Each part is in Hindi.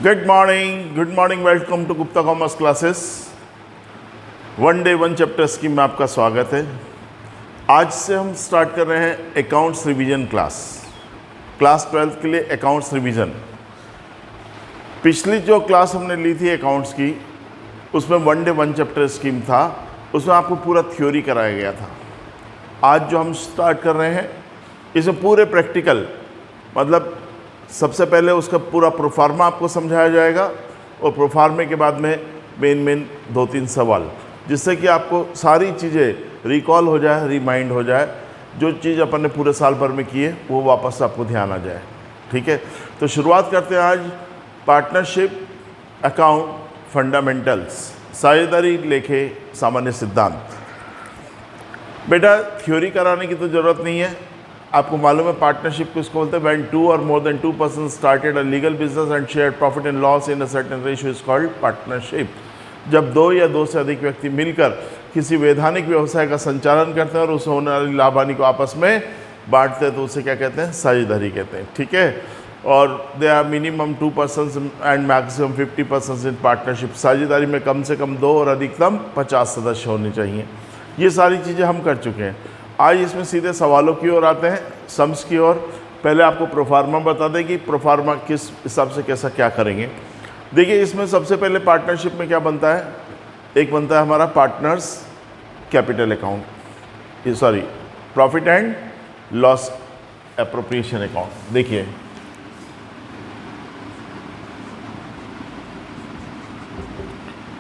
Good morning, welcome to Gupta commerce classes. One day one chapter scheme में आपका स्वागत है। आज से हम स्टार्ट कर रहे हैं अकाउंट्स रिवीजन क्लास 12 के लिए अकाउंट्स रिवीजन। पिछली जो क्लास हमने ली थी अकाउंट्स की, उसमें one day one chapter scheme था, उसमें आपको पूरा थ्योरी कराया गया था। आज जो हम स्टार्ट कर रहे हैं इसमें पूरे प्रैक्टिकल, मतलब सबसे पहले उसका पूरा प्रोफार्मा आपको समझाया जाएगा और प्रोफार्मे के बाद में मेन 2-3 सवाल, जिससे कि आपको सारी चीज़ें रिकॉल हो जाए, रिमाइंड हो जाए। जो चीज़ अपन ने पूरे साल भर में की है वो वापस आपको ध्यान आ जाए। ठीक है, तो शुरुआत करते हैं आज पार्टनरशिप अकाउंट फंडामेंटल्स, साझेदारी लेखे सामान्य सिद्धांत। बेटा थ्योरी कराने की तो ज़रूरत नहीं है, आपको मालूम है पार्टनरशिप किसको बोलते हैं। When 2 or more than 2 persons started a legal business and shared profit and loss in a certain ratio is called partnership। जब 2 या 2 से अधिक व्यक्ति मिलकर किसी वैधानिक व्यवसाय का संचालन करते हैं और उस होने वाली लाभ हानि को आपस में बांटते हैं तो उसे क्या कहते हैं, साझेदारी कहते हैं। ठीक है, और they are minimum 2 persons and maximum 50 persons in partnership. साझेदारी में कम से कम 2 और अधिकतम 50 सदस्य होने चाहिए। ये सारी चीज़ें हम कर चुके हैं। आज इसमें सीधे सवालों की ओर आते हैं, सम्स की ओर। पहले आपको प्रोफार्मा बता दें कि प्रोफार्मा किस हिसाब से कैसा क्या करेंगे। देखिए इसमें सबसे पहले पार्टनरशिप में क्या बनता है, एक बनता है हमारा partners capital account, profit and loss appropriation account. देखिए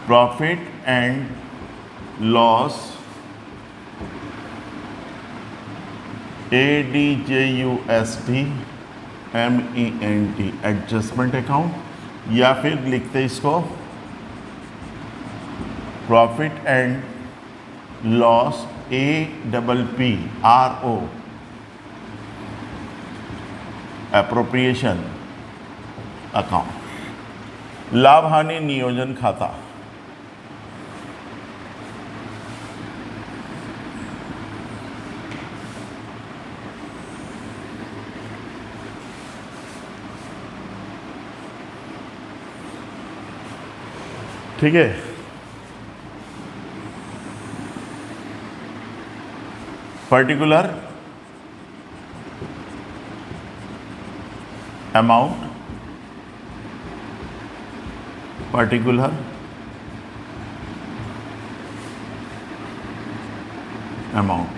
profit and loss ADJUST MENT adjustment account, या फिर लिखते हैं इसको profit and loss APPRO appropriation account, लाभ हानि नियोजन खाता। ठीक है, particular amount, particular amount.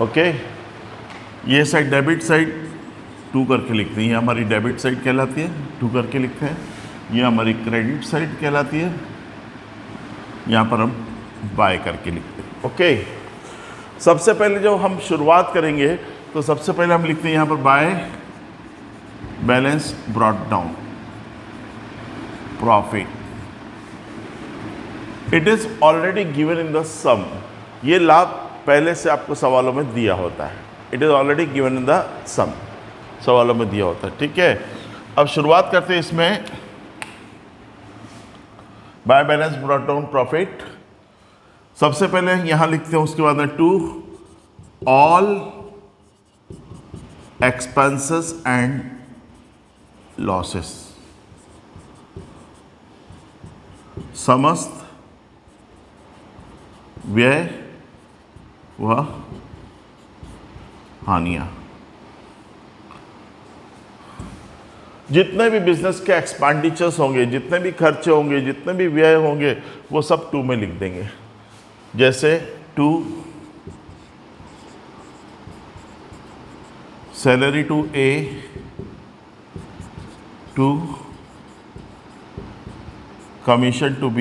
Okay, ये साइड डेबिट साइड 2 करके लिखते हैं, ये हमारी डेबिट साइड कहलाती है, 2 करके लिखते हैं। ये हमारी क्रेडिट साइड कहलाती है, यहाँ पर हम बाय करके लिखते हैं। ओके, सबसे पहले जब हम शुरुआत करेंगे तो सबसे पहले हम लिखते हैं यहाँ पर by balance brought down profit. It is already given in the sum. ये लाभ पहले से आपको सवालों में दिया होता है। It is already given in the sum, सवालों में दिया होता है। ठीक है, अब शुरुआत करते हैं इसमें by balance brought down profit. सबसे पहले यहां लिखते हैं, उसके बाद में to all expenses and losses, समस्त व्यय व हानियां। जितने भी बिजनेस के एक्सपेंडिचर्स होंगे, जितने भी खर्चे होंगे, जितने भी व्यय होंगे, वो सब 2 में लिख देंगे। जैसे 2 salary to A, 2 commission to B,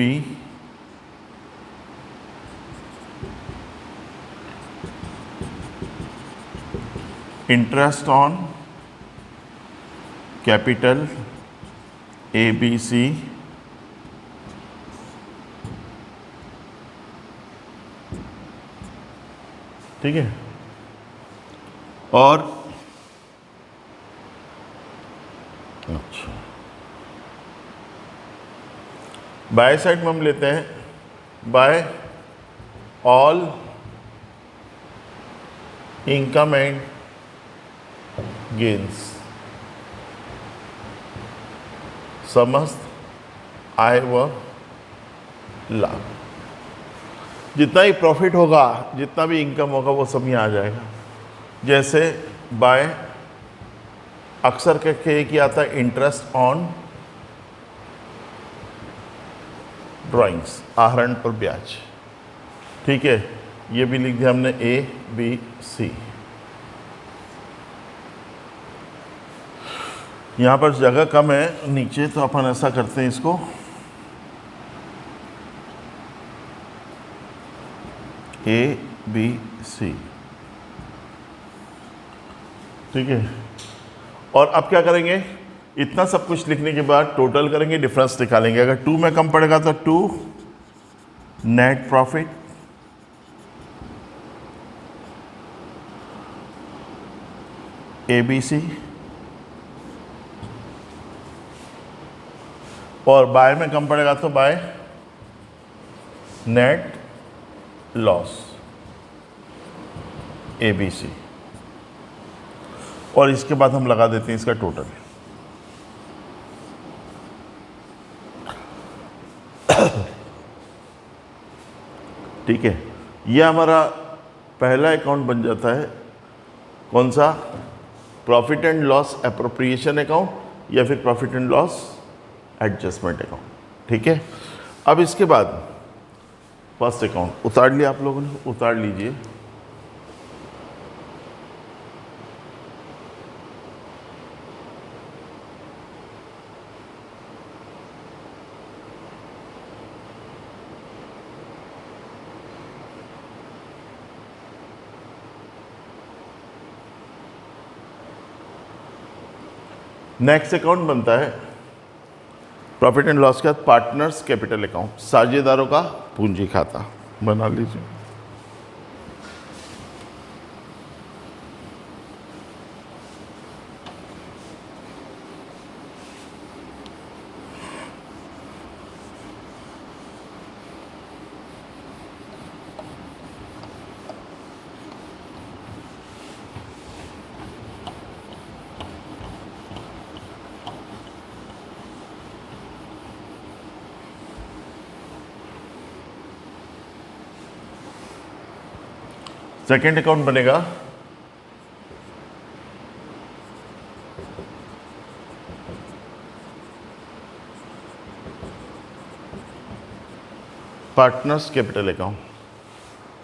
interest on capital ABC, ठीक है। और अच्छा, बाय साइड में हम लेते हैं by all income and gains, समस्त आय व लाभ। जितना ही प्रॉफिट होगा, जितना भी इनकम होगा, वो सब यहाँ आ जाएगा। जैसे बाय अक्सर करके एक ही आता है इंटरेस्ट ऑन ड्राइंग्स, आहरण पर ब्याज। ठीक है, ये भी लिख दिया हमने ए बी सी। यहाँ पर जगह कम है नीचे, तो अपन ऐसा करते हैं इसको ए बी सी। ठीक है, और अब क्या करेंगे, इतना सब कुछ लिखने के बाद टोटल करेंगे, डिफरेंस निकालेंगे। अगर 2 में कम पड़ेगा तो 2 नेट प्रॉफिट ABC, और बाय में कम पड़ेगा तो बाय नेट लॉस ABC, और इसके बाद हम लगा देते हैं इसका टोटल। ठीक है, ये हमारा पहला अकाउंट बन जाता है। कौन सा? Profit and loss appropriation account या फिर profit and loss adjustment account. ठीक है, अब इसके बाद फर्स्ट अकाउंट उतार लिया आप लोगों ने, उतार लीजिए। नेक्स्ट अकाउंट बनता है प्रॉफिट एंड लॉस का पार्टनर्स कैपिटल अकाउंट, साझेदारों का पूंजी खाता। बना लीजिए। सेकेंड अकाउंट बनेगा पार्टनर्स कैपिटल अकाउंट,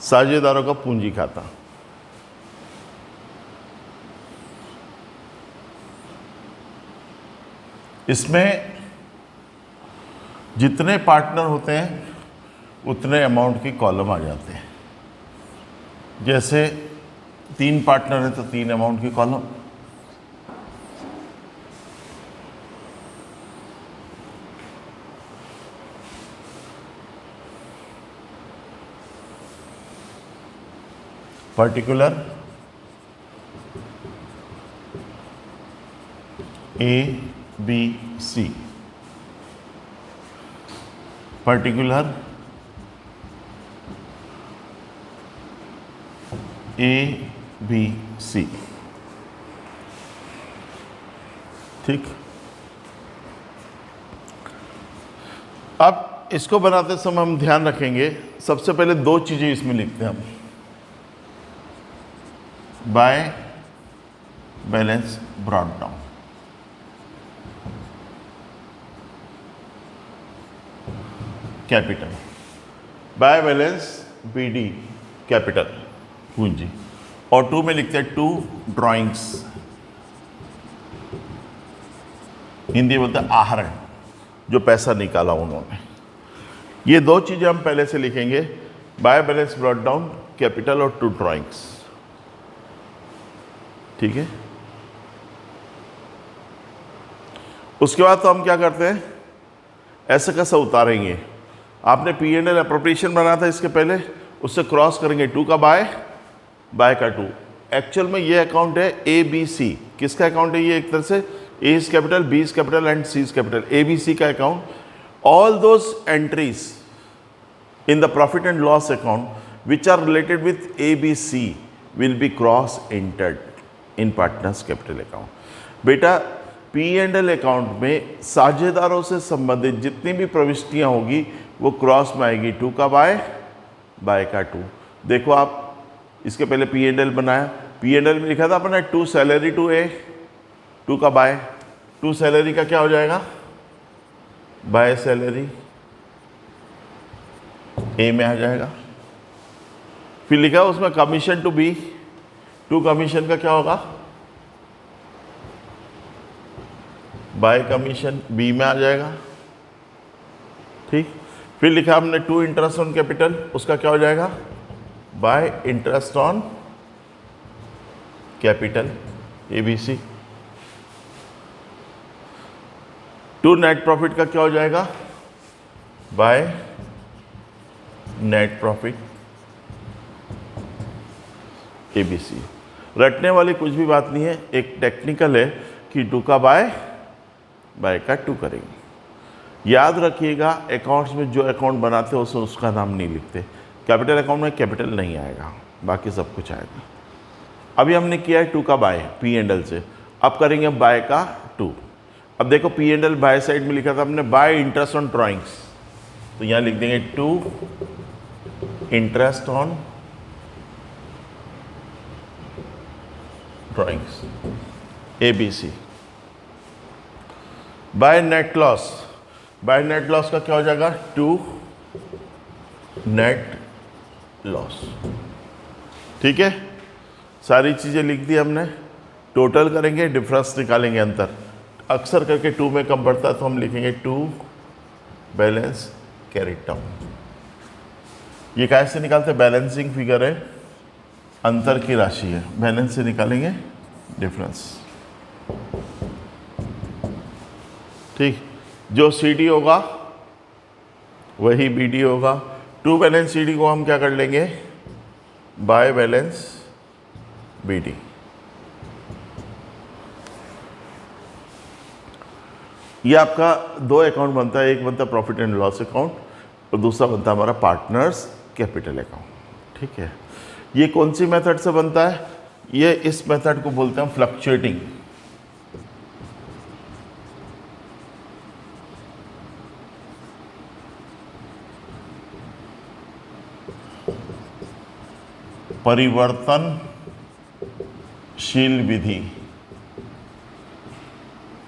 साझेदारों का पूंजी खाता। इसमें जितने पार्टनर होते हैं उतने अमाउंट की कॉलम आ जाते हैं। जैसे 3 पार्टनर है तो 3 अमाउंट की column, particular A B C, particular A B C. ठीक, अब इसको बनाते समय हम ध्यान रखेंगे, सबसे पहले 2 चीजें इसमें लिखते हैं हम। Bye balance brought down, capital, by balance BD capital पूंजी, और 2 में लिखते हैं 2 ड्राइंग्स, हिंदी बोलते हैं आहरण, जो पैसा निकाला उन्होंने। ये 2 चीजें हम पहले से लिखेंगे, bye balance brought down capital और 2 ड्राइंग्स। ठीक है, उसके बाद तो हम क्या करते हैं, ऐसा कैसा उतारेंगे। आपने P&L एप्रोप्रिएशन बनाया था इसके पहले, उससे क्रॉस करेंगे 2 का बाय का 2। एक्चुअल में ये अकाउंट है ABC। किसका अकाउंट है ये? एक तरह से A is capital, B is capital and C is capital, ABC का account. All those entries in the profit and loss account which are related with ABC will be cross entered in partners capital account. बेटा P&L अकाउंट में साझेदारों से संबंधित जितनी भी प्रविष्टियां होगी वो क्रॉस में आएगी, 2 का बाय का 2। देखो आप इसके पहले P&L बनाया, P&L में लिखा था अपने 2 सैलरी टू ए, 2 का बाय, 2 सैलरी का क्या हो जाएगा, बाय सैलरी ए में आ जाएगा। फिर लिखा उसमें कमीशन टू बी, 2 कमीशन का क्या होगा, बाय कमीशन बी में आ जाएगा। ठीक, फिर लिखा हमने 2 इंटरेस्ट ऑन कैपिटल, उसका क्या हो जाएगा, bye interest on capital ABC। 2 net profit का क्या हो जाएगा, बाय नेट प्रॉफिट ABC। रटने वाली कुछ भी बात नहीं है, एक टेक्निकल है कि 2 का बाय का 2 करेंगे। याद रखिएगा अकाउंट्स में जो अकाउंट बनाते हैं उसमें उसका नाम नहीं लिखते। कैपिटल अकाउंट में कैपिटल नहीं आएगा, बाकी सब कुछ आएगा। अभी हमने किया है 2 का बाय P&L से, अब करेंगे बाय का 2। अब देखो P&L बाय साइड में लिखा था हमने बाय इंटरेस्ट ऑन ड्रॉइंग्स, तो यहाँ लिख देंगे 2 interest on drawings ABC। By net loss, by net loss का क्या हो जाएगा, 2 नेट लॉस। ठीक है, सारी चीज़ें लिख दी हमने। टोटल करेंगे, डिफरेंस निकालेंगे, अंतर अक्सर करके 2 में कम पड़ता है तो हम लिखेंगे 2 बैलेंस कैरिड डाउन। ये कैसे निकालते हैं, बैलेंसिंग फिगर है, अंतर की राशि है, बैलेंस से निकालेंगे डिफरेंस। ठीक, जो CD होगा वही BD होगा। 2 बैलेंस CD को हम क्या कर लेंगे, बाय बैलेंस BD। ये आपका 2 अकाउंट बनता है, एक बनता है प्रॉफिट एंड लॉस अकाउंट और दूसरा बनता है हमारा पार्टनर्स कैपिटल अकाउंट। ठीक है, ये कौन सी मेथड से बनता है, ये इस मेथड को बोलते हैं फ्लक्चुएटिंग। परिवर्तनशील विधि,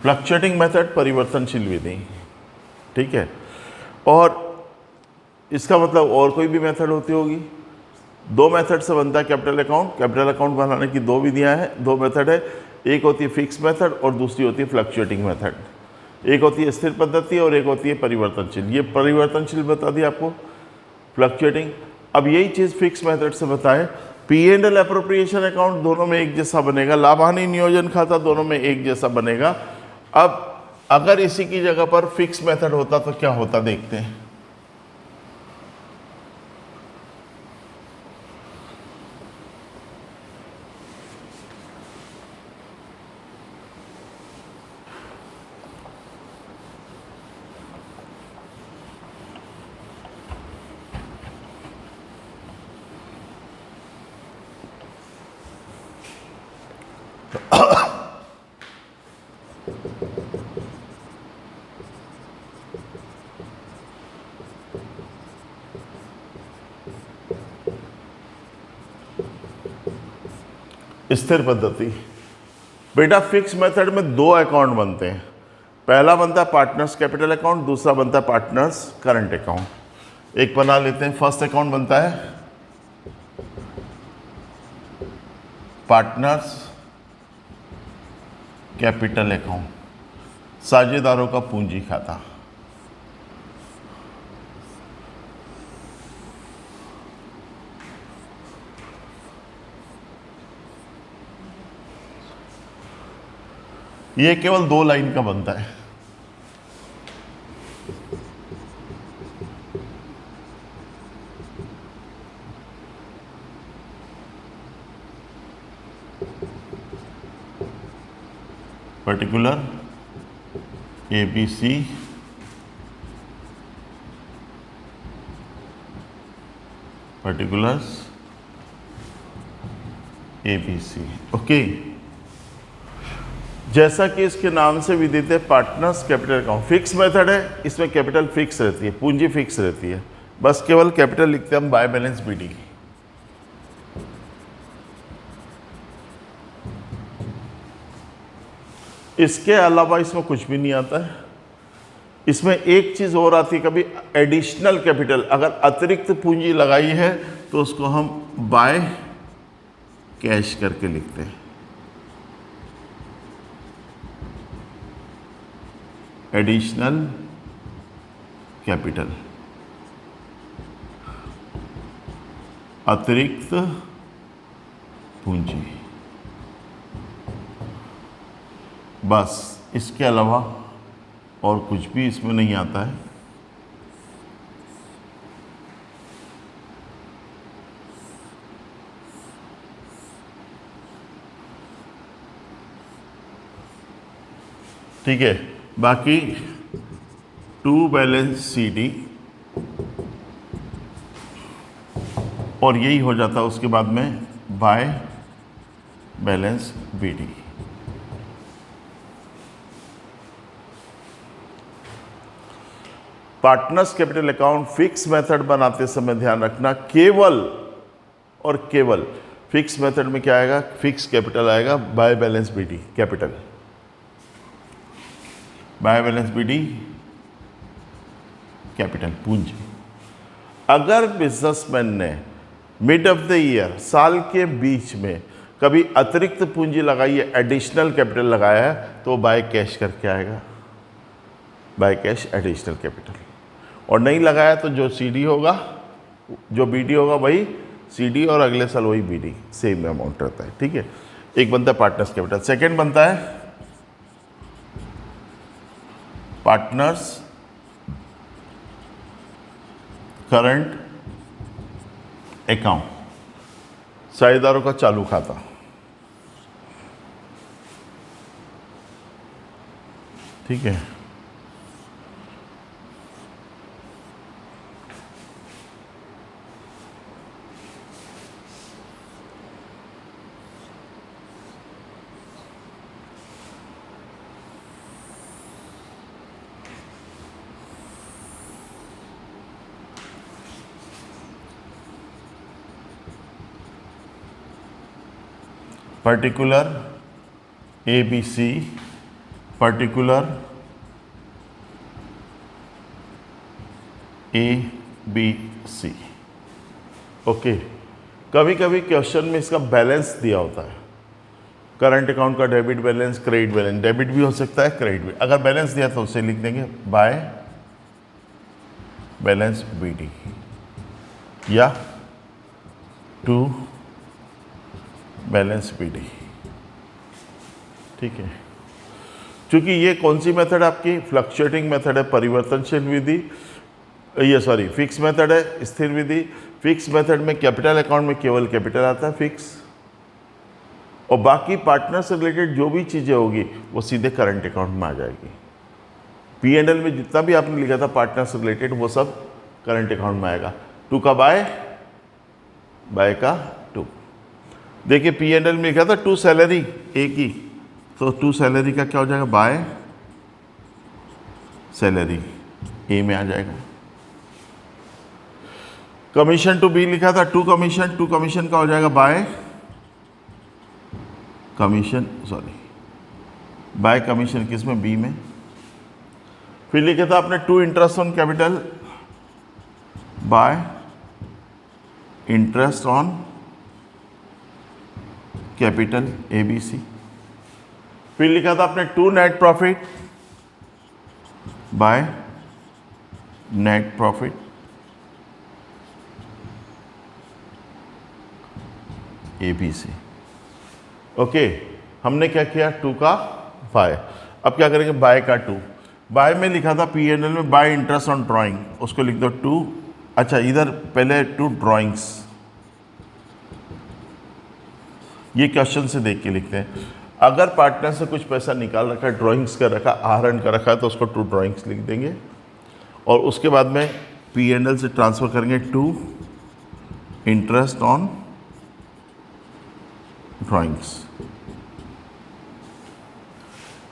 फ्लक्चुएटिंग मेथड, परिवर्तनशील विधि। ठीक है, और इसका मतलब और कोई भी मेथड होती होगी। 2 मेथड से बनता है कैपिटल अकाउंट। कैपिटल अकाउंट बनाने की 2 विधियां हैं, 2 मेथड है, एक होती है फिक्स मेथड और दूसरी होती है फ्लक्चुएटिंग मेथड। एक होती है स्थिर पद्धति और एक होती है परिवर्तनशील। ये परिवर्तनशील बता दी आपको, फ्लक्चुएटिंग। अब यही चीज़ फिक्स मेथड से बताएं, P&L एप्रोप्रिएशन अकाउंट दोनों में एक जैसा बनेगा, लाभ हानि नियोजन खाता दोनों में एक जैसा बनेगा। अब अगर इसी की जगह पर फिक्स मेथड होता तो क्या होता, देखते हैं। स्थिर पद्धति, बेटा फिक्स मेथड में 2 अकाउंट बनते हैं। पहला बनता है पार्टनर्स कैपिटल अकाउंट, दूसरा बनता है पार्टनर्स करंट अकाउंट। एक बना लेते हैं, फर्स्ट अकाउंट बनता है पार्टनर्स कैपिटल अकाउंट, साझेदारों का पूंजी खाता। ये केवल 2 लाइन का बनता है। Particular ABC particulars ABC। Okay, जैसा कि इसके नाम से विदित है, partners capital account fix method है, इसमें कैपिटल फिक्स रहती है, पूंजी फिक्स रहती है, बस केवल कैपिटल लिखते हैं हम बाय बैलेंस बीडी। इसके अलावा इसमें कुछ भी नहीं आता है। इसमें एक चीज और आती है कभी, एडिशनल कैपिटल, अगर अतिरिक्त पूंजी लगाई है तो उसको हम बाय कैश करके लिखते हैं। एडिशनल कैपिटल, अतिरिक्त पूंजी, बस इसके अलावा और कुछ भी इसमें नहीं आता है। ठीक है, बाकी टू बैलेंस सीडी और यही हो जाता है उसके बाद में by balance BD. Partners capital account fix method बनाते समय ध्यान रखना, केवल और केवल फिक्स मेथड में क्या आएगा, फिक्स कैपिटल आएगा, by balance BD capital, by balance BD capital पूंजी। अगर बिजनेसमैन ने मिड ऑफ द ईयर, साल के बीच में कभी अतिरिक्त पूंजी लगाई है, एडिशनल कैपिटल लगाया है, तो बाय कैश करके आएगा, बाय कैश एडिशनल कैपिटल। और नहीं लगाया तो जो सीडी होगा, जो बीडी होगा वही सीडी और अगले साल वही बीडी, सेम अमाउंट रहता है। ठीक है, एक बनता है पार्टनर्स कैपिटल। सेकंड बनता है पार्टनर्स करंट अकाउंट, साझेदारों का चालू खाता। ठीक है, particular ABC, particular ABC। Okay, कभी कभी क्वेश्चन में इसका बैलेंस दिया होता है, करंट अकाउंट का debit balance, credit balance, debit भी हो सकता है क्रेडिट भी। अगर बैलेंस दिया तो उसे लिख देंगे बाय बैलेंस बीडी या टू बैलेंस बीडी। ठीक है, क्योंकि ये कौन सी मेथड आपकी, फ्लक्चुएटिंग मेथड है, परिवर्तनशील विधि, ये सॉरी फिक्स मेथड है, स्थिर विधि। फिक्स मेथड में कैपिटल अकाउंट में केवल कैपिटल आता है फिक्स, और बाकी पार्टनर से रिलेटेड जो भी चीज़ें होगी वो सीधे करंट अकाउंट में आ जाएगी। P&L में जितना भी आपने लिखा था पार्टनर से रिलेटेड वो सब करंट अकाउंट में आएगा। टू का बाय, बाय का टू। देखिए P&L में लिखा था टू सैलरी ए की, तो टू सैलरी का क्या हो जाएगा, बाय सैलरी ए में आ जाएगा। कमीशन टू बी लिखा था टू कमीशन, टू कमीशन का हो जाएगा by commission, sorry by commission किस में, बी में। फिर लिखा था आपने to interest on capital, by interest on capital ABC। फिर लिखा था आपने to net profit, by net profit ABC। Okay, हमने क्या किया, टू का बाय। अब क्या करेंगे, बाय का टू। बाय में लिखा था P&L में बाय इंटरेस्ट ऑन ड्राइंग, उसको लिख दो टू। अच्छा, इधर पहले टू ड्राइंग्स, ये क्वेश्चन से देख के लिखते हैं। अगर पार्टनर से कुछ पैसा निकाल रखा है, ड्राइंग्स का रखा, आहरण का रखा है, तो उसको टू ड्राइंग्स लिख देंगे। और उसके बाद में P&L से ट्रांसफर करेंगे टू इंटरेस्ट ऑन ड्राइंग्स।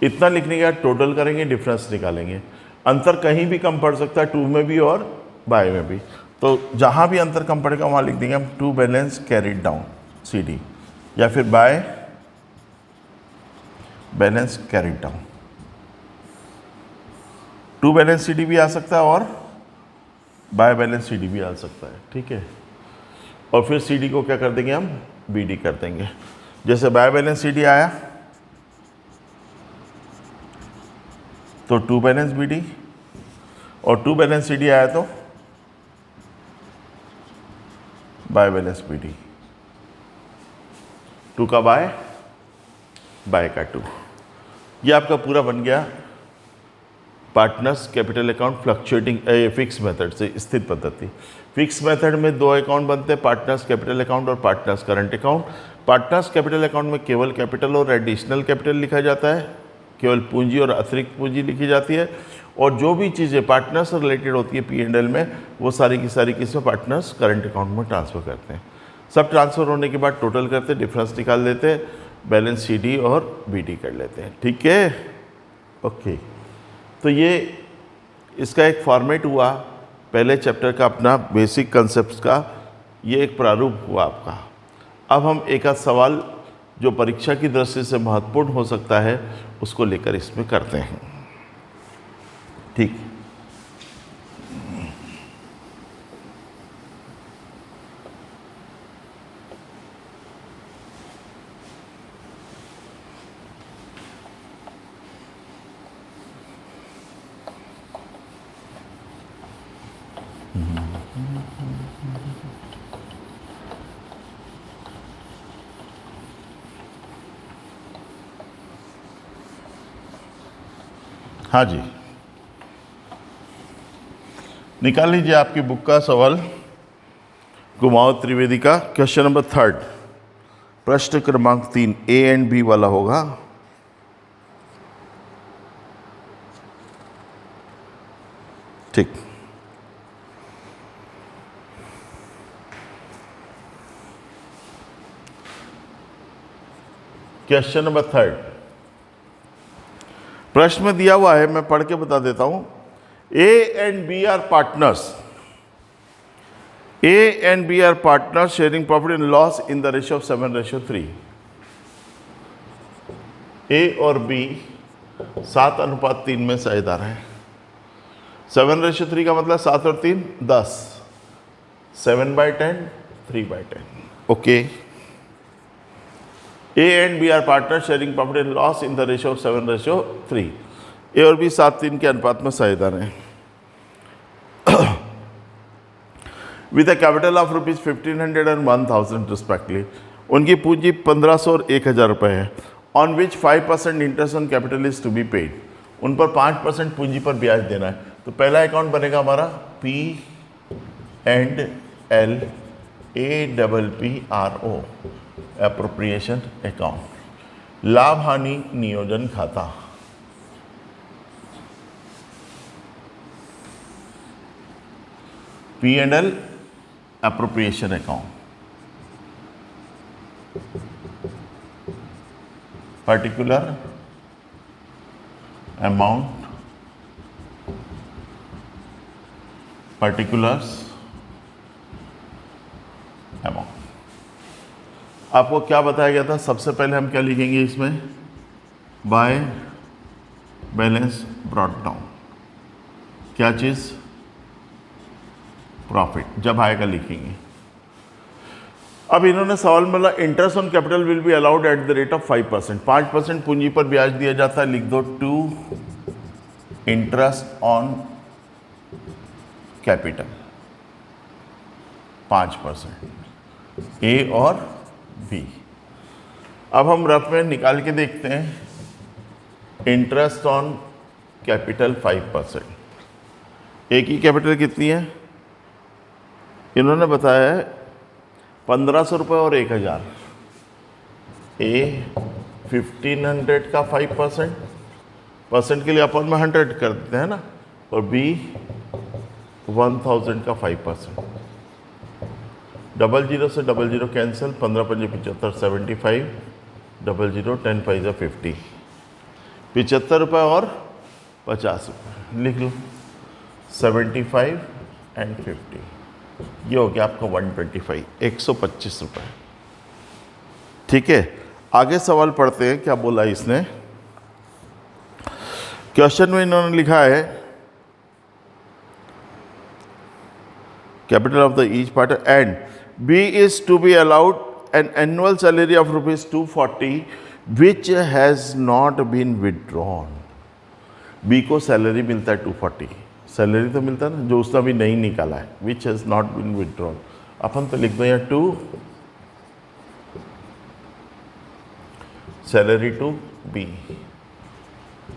इतना लिखने के बाद टोटल करेंगे, डिफरेंस निकालेंगे। अंतर कहीं भी कम पड़ सकता है, टू में भी और बाय में भी। तो जहाँ भी अंतर कम पड़ेगा वहाँ लिख देंगे हम to balance carried down CD, या फिर by balance carried down. To balance CD भी आ सकता है और बाय बैलेंस CD भी आ सकता है, ठीक है। और फिर CD को क्या कर देंगे हम, BD कर देंगे। जैसे बाय बैलेंस CD आया तो टू बैलेंस BD, और टू बैलेंस CD आया तो बाय बैलेंस BD। टू का बाय का टू। ये आपका पूरा बन गया partners capital account fluctuating fix method से, स्थिर पद्धति। फिक्स मेथड में दो अकाउंट बनते हैं, पार्टनर्स कैपिटल अकाउंट और partners current account. Partners capital account में केवल कैपिटल और एडिशनल कैपिटल लिखा जाता है, केवल पूंजी और अतिरिक्त पूंजी लिखी जाती है, और जो भी चीज़ें पार्टनर्स से रिलेटेड होती है P&L में, वो सारी की सारी किसमें, पार्टनर्स करंट अकाउंट में ट्रांसफ़र करते हैं। सब ट्रांसफ़र होने के बाद टोटल करते हैं, डिफरेंस निकाल देते हैं, बैलेंस CD और BD कर लेते हैं, ठीक है। ओके, तो ये इसका एक फॉर्मेट हुआ पहले चैप्टर का, अपना बेसिक कंसेप्ट का ये एक प्रारूप हुआ आपका। अब हम एक आध सवाल जो परीक्षा की दृष्टि से महत्वपूर्ण हो सकता है उसको लेकर इसमें करते हैं, ठीक। हाँ जी, निकाल लीजिए आपकी बुक का सवाल, कुमाऊं त्रिवेदी का, क्वेश्चन नंबर 3, प्रश्न क्रमांक 3, A एंड B वाला होगा। ठीक, क्वेश्चन नंबर 3 प्रश्न में दिया हुआ है, मैं पढ़ के बता देता हूं। A and B are partners, A and B are partners sharing profit and loss in the ratio of 7:3। A और B 7:3 में साझेदार हैं। 7:3 का मतलब 7 और 3 10, 7/10, 3/10। Okay, A and B are partner sharing profit and loss in the ratio of 7:3। A और B 7:3 के अनुपात में साझेदार हैं। With a capital of ₹1500 and 1000 respectively. उनकी पूंजी 1500 और 1000 रुपये है। On which 5% interest on capital is to be paid. उन पर 5% पूंजी पर ब्याज देना है। तो पहला अकाउंट बनेगा हमारा P&L APPRO, एप्रोप्रिएशन अकाउंट। लाभ हानि नियोजन खाता, P&L appropriation account. Particular amount, particulars amount. आपको क्या बताया गया था, सबसे पहले हम क्या लिखेंगे इसमें, बाय बैलेंस ब्रॉट डाउन। क्या चीज़, प्रॉफिट, जब आएगा लिखेंगे। अब इन्होंने सवाल में बोला interest on capital will be allowed at the rate of 5%। 5% पूंजी पर ब्याज दिया जाता है, लिख दो टू इंटरेस्ट ऑन कैपिटल 5%, ए और बी। अब हम रफ में निकाल के देखते हैं। Interest on capital 5%। ए की कैपिटल कितनी है, इन्होंने बताया है 1500 रुपये और 1000। ए 1500 का 5%, परसेंट के लिए अपन में 100 कर देते हैं ना, और बी 1000 का 5%। 00 से 00 कैंसिल, 15 × 5 = 75, 00 10 × 5 = 50। ₹75 और ₹50 लिख लो। 75 एंड 50, ये हो गया आपका 125, ₹125। ठीक है, आगे सवाल पढ़ते हैं। क्या बोला इसने? क्वेश्चन में इन्होंने लिखा है capital of the each part and B is to be allowed an annual salary of ₹240 which has not been withdrawn. B को सैलरी मिलता है 240, सैलरी तो मिलता है ना, जो उसने अभी नहीं निकाला है, which has not been withdrawn. अपन तो लिख दो यहाँ 2 सैलरी टू बी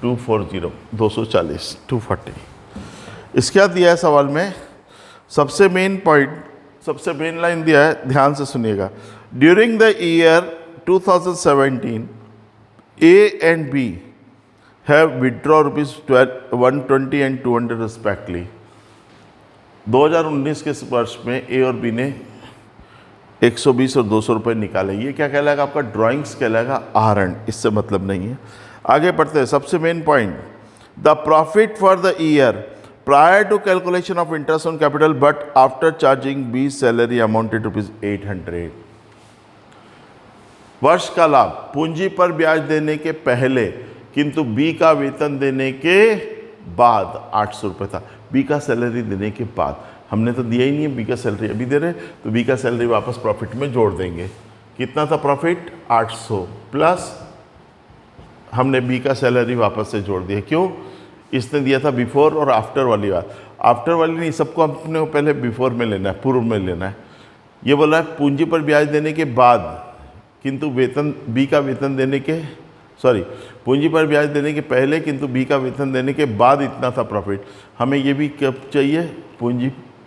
240 240 240। इसके बाद दिया है सवाल में सबसे मेन पॉइंट, सबसे मेन लाइन दिया है, ध्यान से सुनिएगा। During the year 2017 A and B have withdraw ₹120 and 200 respectively. 2019 के वर्ष में ए और बी ने 120 और 200 रुपये निकाले। ये क्या कहलाएगा? आपका ड्राइंग्स कहलाएगा, आहरण, इससे मतलब नहीं है। आगे पढ़ते हैं। सबसे main point, the profit for the year prior to calculation of interest on capital but after charging B salary amounted ₹800। वर्ष का लाभ पूंजी पर ब्याज देने के पहले किंतु बी का वेतन देने के बाद 800 रुपये था। बी का सैलरी देने के बाद, हमने तो दिया ही नहीं है, बी का सैलरी अभी दे रहे, तो बी का सैलरी वापस प्रॉफिट में जोड़ देंगे। कितना था प्रॉफिट? 800 प्लस हमने बी का सैलरी वापस से जोड़ दिया। क्यों? इसने दिया था बिफोर और आफ्टर वाली बात। आफ्टर वाली नहीं, सबको अपने को पहले बिफोर में लेना है, पूर्व में लेना है। ये बोला है पूंजी पर ब्याज देने के बाद किंतु वेतन, बी का वेतन देने के, सॉरी, पूंजी पर ब्याज देने के पहले किंतु बी का वेतन देने के बाद इतना था प्रॉफिट। हमें ये भी कब चाहिए?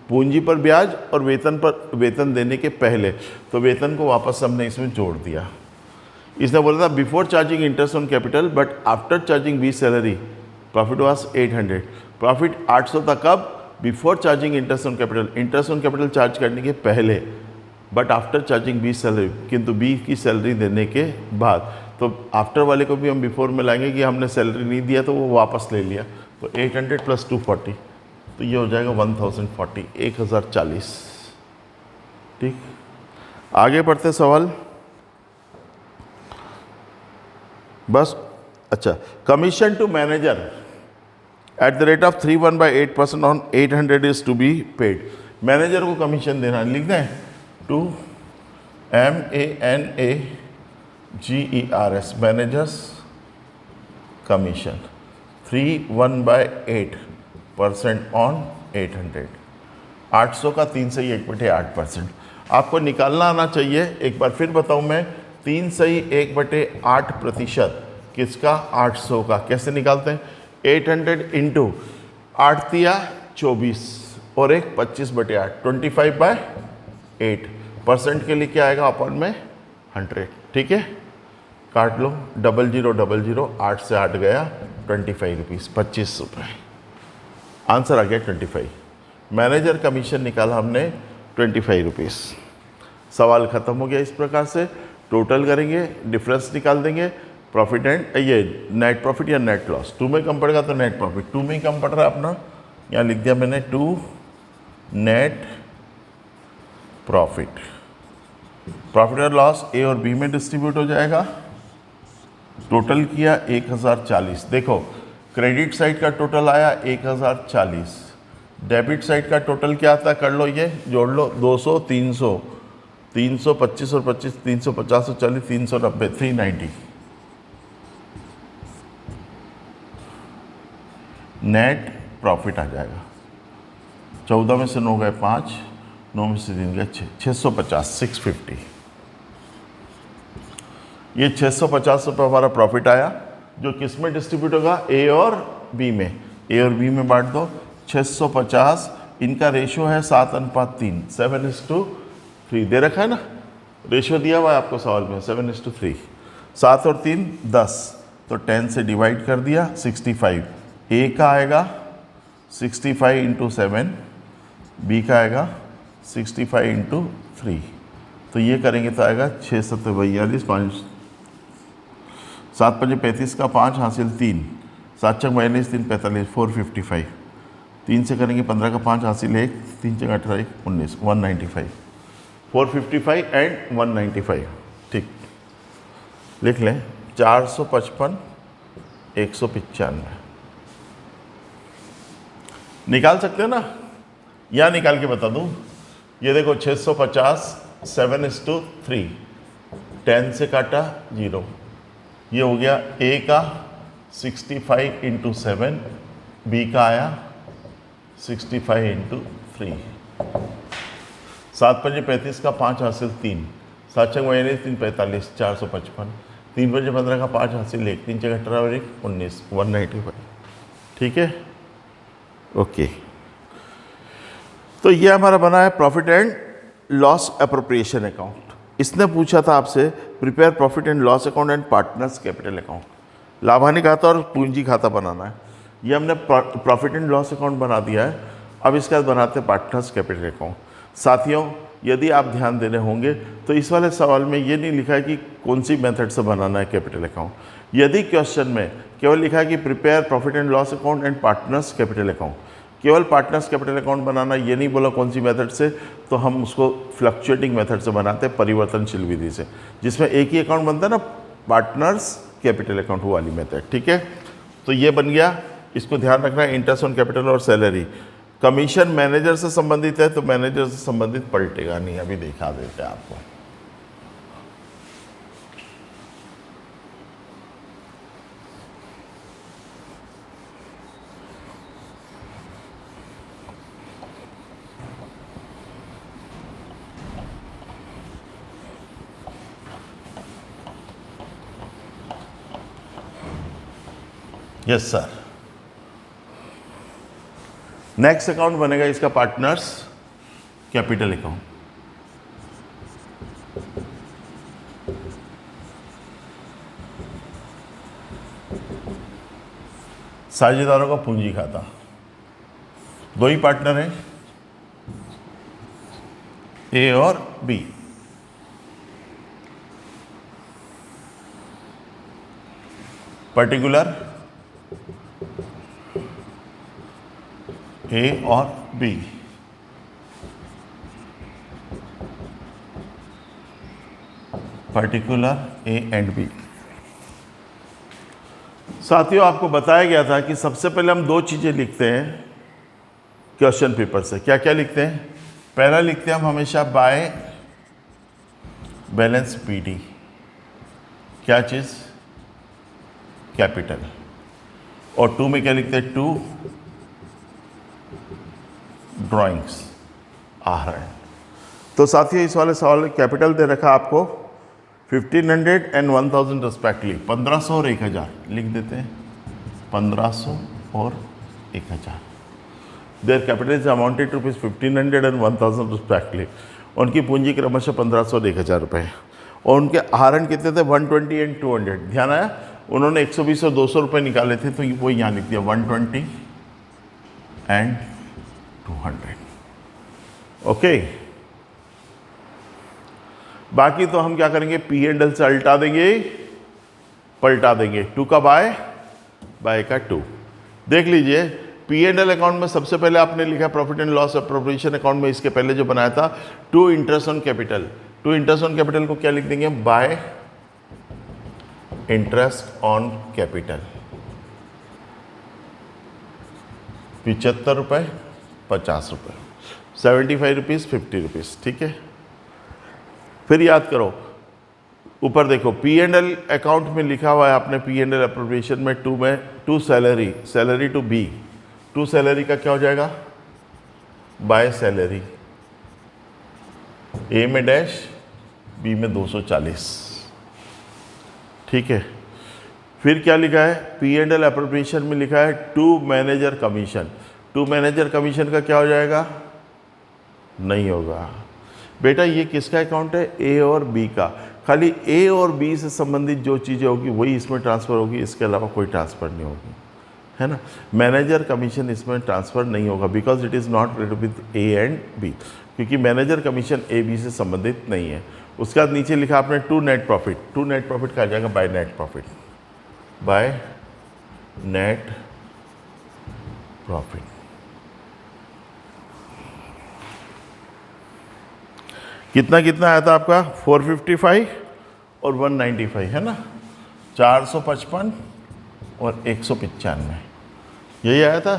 पूंजी पर ब्याज और वेतन देने के पहले, तो वेतन को वापस हमने इसमें जोड़ दिया। इसने बोला था before charging interest on capital but after charging B salary profit was 800। Profit 800 था कब? Before charging interest on capital, interest on capital charge करने के पहले, but after charging B salary, किंतु बी की सैलरी देने के बाद। तो आफ्टर वाले को भी हम बिफोर में लाएंगे कि हमने सैलरी नहीं दिया तो वो वापस ले लिया। तो 800 प्लस 240, तो ये हो जाएगा 1040, 1040। ठीक, आगे बढ़ते सवाल बस। अच्छा, commission to manager at the rate of 3.18% on 800 is to be paid. Manager को कमीशन देना, लिख दें to MANAGERS, managers commission 3/8% on 800। 800 का 3 से 1/8%। आपको निकालना आना चाहिए। एक बार फिर बताऊं मैं, 3 से 1/8% किसका? 800 का। कैसे निकालते हैं? 800 इंटू 8 दिया 24 और एक 25/8, 25/8 परसेंट के लिए क्या आएगा अपन में? 100। ठीक है, काट लो, 0000, 8 से 8 गया 25 रुपीज़, 25 रुपये। आंसर आ गया 25। मैनेजर कमीशन निकाला हमने 25 रुपीज़। सवाल ख़त्म हो गया। इस प्रकार से टोटल करेंगे, डिफरेंस निकाल देंगे, प्रॉफिट एंड ये नेट प्रॉफिट या नेट लॉस। 2 में कम पड़ेगा तो नेट प्रॉफिट, 2 में ही कम पड़ रहा है अपना, यहाँ लिख दिया मैंने 2 नेट प्रॉफिट। प्रॉफिट और लॉस ए और बी में डिस्ट्रीब्यूट हो जाएगा। टोटल किया 1040। देखो, क्रेडिट साइड का टोटल आया 1040, डेबिट साइड का टोटल क्या आता है? कर लो, ये जोड़ लो, 200 300 325 और 25 350 और 40 390 390। नेट प्रॉफिट आ जाएगा। 14 में से 9 गए 5, 9 में से 3 गए 6, 650, 650। ये 650 रुपये हमारा प्रॉफिट आया, जो किस में डिस्ट्रीब्यूट होगा? ए और बी में। ए और बी में बांट दो। 650, इनका रेशियो है 7:3, 7:3 दे रखा है ना, रेशियो दिया हुआ है आपको सवाल में 7:3। 7 और 3 10, तो 10 से डिवाइड कर दिया। 65 ए का आएगा 65 इंटू 7, बी का आएगा 65 इंटू 3। तो ये करेंगे तो आएगा 6 7 42, 5 7 पंजे 35 का 5 हासिल 3, 7 चक 42 3 45, 455। 3 से करेंगे 15 का 5 हासिल 1, 3 चक 18 1 19, 195। 455 एंड 195। ठीक, लिख लें 455 195। निकाल सकते हैं ना, या निकाल के बता दूं? ये देखो 650 7:3, 10 से काटा 0, ये हो गया A का 65 × 7, B का आया 65 × 3। 7 पंजे 35 का 5 हासिल 3, 7 चक 3 45, 455। 3 पंजे 15 का 5 हासिल 1, 3 चक 18 और 1 19, 195। ठीक है, ओके। तो ये हमारा बना है profit and loss appropriation account. इसने पूछा था आपसे prepare profit and loss account and partners capital account, लाभानी खाता और पूंजी खाता बनाना है। ये हमने प्रॉफिट एंड लॉस अकाउंट बना दिया है। अब इसके बाद बनाते हैं पार्टनर्स कैपिटल अकाउंट। साथियों, यदि आप ध्यान दे रहे होंगे तो इस वाले सवाल में ये नहीं लिखा है कि कौन सी मेथड से बनाना है कैपिटल अकाउंट। यदि क्वेश्चन में केवल लिखा है कि prepare profit and loss account and partners capital account, केवल पार्टनर्स कैपिटल अकाउंट बनाना, ये नहीं बोला कौन सी मेथड से, तो हम उसको फ्लक्चुएटिंग मेथड से बनाते हैं, परिवर्तनशील विधि से, जिसमें एक ही अकाउंट बनता है ना, पार्टनर्स कैपिटल अकाउंट वाली मेथड। ठीक है, तो ये बन गया। इसको ध्यान रखना है, इंटरेस्ट ऑन कैपिटल और सैलरी। कमीशन मैनेजर से संबंधित है तो मैनेजर से संबंधित पलटेगा नहीं, अभी दिखा देते हैं आपको। Yes sir. नेक्स्ट अकाउंट बनेगा इसका पार्टनर्स कैपिटल अकाउंट। साझेदारों का पूंजी खाता, दो ही पार्टनर हैं, ए और बी। पर्टिकुलर ए और B, particular A and B. साथियों, आपको बताया गया था कि सबसे पहले हम दो चीज़ें लिखते हैं क्वेश्चन पेपर से। क्या क्या लिखते हैं? पहला लिखते हैं हम हमेशा बाय बैलेंस पीडी। क्या चीज़? कैपिटल। और टू में क्या लिखते हैं? टू ड्राइंग्स, आहरण। तो साथियों, इस वाले सवाल में कैपिटल दे रखा आपको 1500 एंड 1000 रिस्पेक्टली, 1500 और 1000 लिख देते हैं, 1500 और 1000। Their capital is amounted to 1500 and 1000 respectively. उनकी पूंजी क्रमशः 1500 और 1000 रुपये है। और उनके आहरण कितने थे? 120 एंड 200। ध्यान आया? उन्होंने 120 और 200 रुपये निकाले थे, तो वो यहाँ लिख दिया 120 एंड 200। ओके, बाकी तो हम क्या करेंगे? पी एंड एल से अल्टा देंगे, पलटा देंगे। टू का बाय, बाय का टू। देख लीजिए, पी एंड एल अकाउंट में सबसे पहले आपने लिखा profit and loss appropriation account में, इसके पहले जो बनाया था to interest on capital. To interest on capital को क्या लिख देंगे? Bye interest on capital. 75 रुपये, 50 रुपये, 75 रुपीज़, 50 रुपीज़। ठीक है, फिर याद करो, ऊपर देखो पी एंड एल अकाउंट में लिखा हुआ है आपने पी एंड एल एप्रोप्रिएशन में to salary, salary to B. To salary का क्या हो जाएगा? By salary. ए में डैश, बी में 240। ठीक है, फिर क्या लिखा है? पी एंड एल एप्रोप्रिएशन में लिखा है to manager commission. To manager commission का क्या हो जाएगा? नहीं होगा बेटा, ये किसका अकाउंट है? ए और बी का। खाली ए और बी से संबंधित जो चीज़ें होगी वही इसमें ट्रांसफ़र होगी, इसके अलावा कोई ट्रांसफ़र नहीं होगी, है ना। मैनेजर कमीशन इसमें ट्रांसफ़र नहीं होगा because it is not related with A and B, क्योंकि मैनेजर कमीशन ए बी से संबंधित नहीं है। उसके बाद नीचे लिखा आपने to net profit. To net profit का आ जाएगा by net profit. By net profit. कितना कितना आया था आपका? 455 और 195 है ना, 455 और 195, यही आया था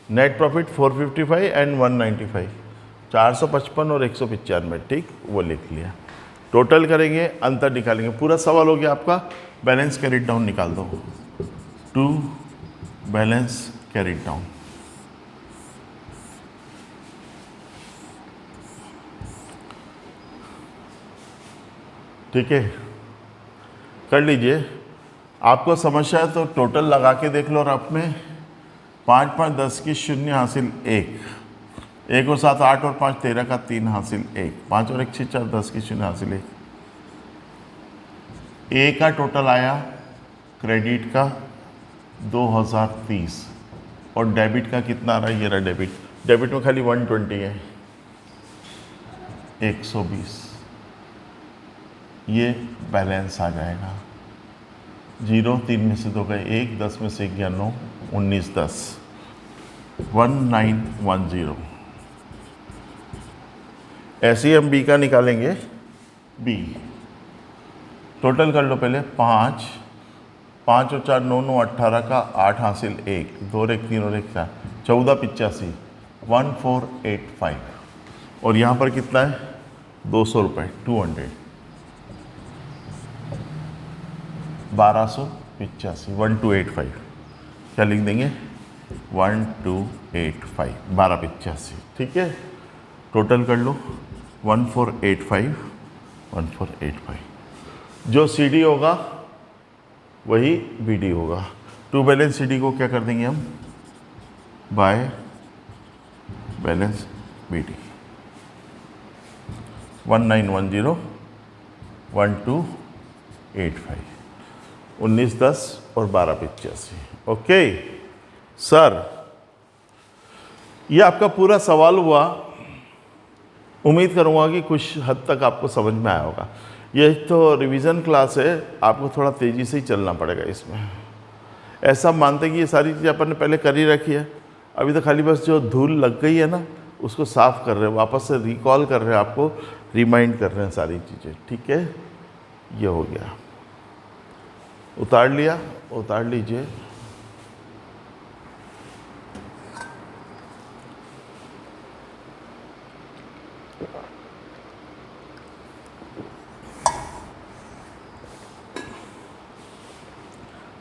नेट प्रॉफिट। 455 एंड 195, 455 और 195, ठीक, वो लिख लिया। टोटल करेंगे, अंतर निकालेंगे। पूरा सवाल हो गया आपका। बैलेंस कैरिड डाउन निकाल दो, टू बैलेंस कैरिड डाउन। ठीक है, कर लीजिए। आपको समस्या है तो टोटल लगा के देख लो। और आप में 5 5 10 की 0 हासिल 1, 1 और 7 8 और 5 13 का 3 हासिल 1, 5 और 1 6 4 10 की 0 हासिल 1। ए का टोटल आया क्रेडिट का 2030 और डेबिट का कितना आ रहा है? ये रहा डेबिट। डेबिट में खाली 120 है, 120। ये बैलेंस आ जाएगा। 0 3 में से 2 गए 1, 10 में से 1 गया 9, 19 10, 1910। ऐसे ही हम बी का निकालेंगे। बी टोटल कर लो पहले। 5 5 और 4 9 9 18 का 8 हासिल 1, 2 और 1 3 और 1 4, 1485, 1485। और यहाँ पर कितना है? 200 रुपये, 200, 1285, 1285। क्या लिख देंगे? 1285, 1285। ठीक है, टोटल कर लो 1485, 1485। जो CD होगा वही BD होगा। टू बैलेंस CD को क्या कर देंगे हम? By balance BD। 1910, 1285, 1910 और 1285। ओके सर, ये आपका पूरा सवाल हुआ। उम्मीद करूँगा कि कुछ हद तक आपको समझ में आया होगा। ये तो रिवीजन क्लास है, आपको थोड़ा तेज़ी से ही चलना पड़ेगा इसमें। ऐसा मानते कि ये सारी चीज़ें अपन ने पहले कर ही रखी है, अभी तो खाली बस जो धूल लग गई है ना उसको साफ़ कर रहे हैं, वापस से रिकॉल कर रहे हैं, आपको रिमाइंड कर रहे हैं सारी चीज़ें। ठीक है, ये हो गया। उतार लिया, उतार लीजिए।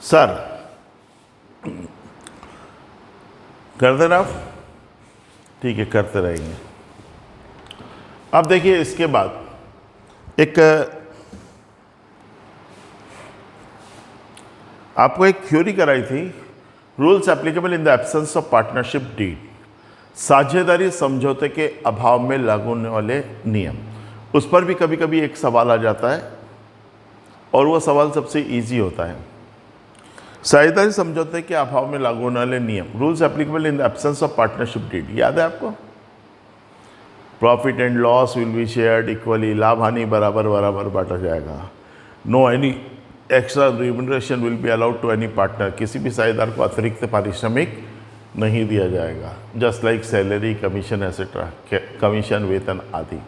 सर कर देना आप? ठीक है, करते रहेंगे। अब देखिए, इसके बाद एक आपको एक थ्योरी कराई थी, rules applicable in the absence of partnership deed, साझेदारी समझौते के अभाव में लागू होने वाले नियम। उस पर भी कभी कभी एक सवाल आ जाता है और वो सवाल सबसे इजी होता है। साझेदारी समझौते के अभाव में लागू होने वाले नियम, rules applicable in the absence of partnership deed, याद है आपको? Profit and loss will be shared equally, लाभ हानि बराबर बराबर बांटा जाएगा। No any extra remuneration will be allowed to any partner, किसी भी साझेदार को अतिरिक्त पारिश्रमिक नहीं दिया जाएगा। Just like salary, commission etcetera, commission, वेतन आदि।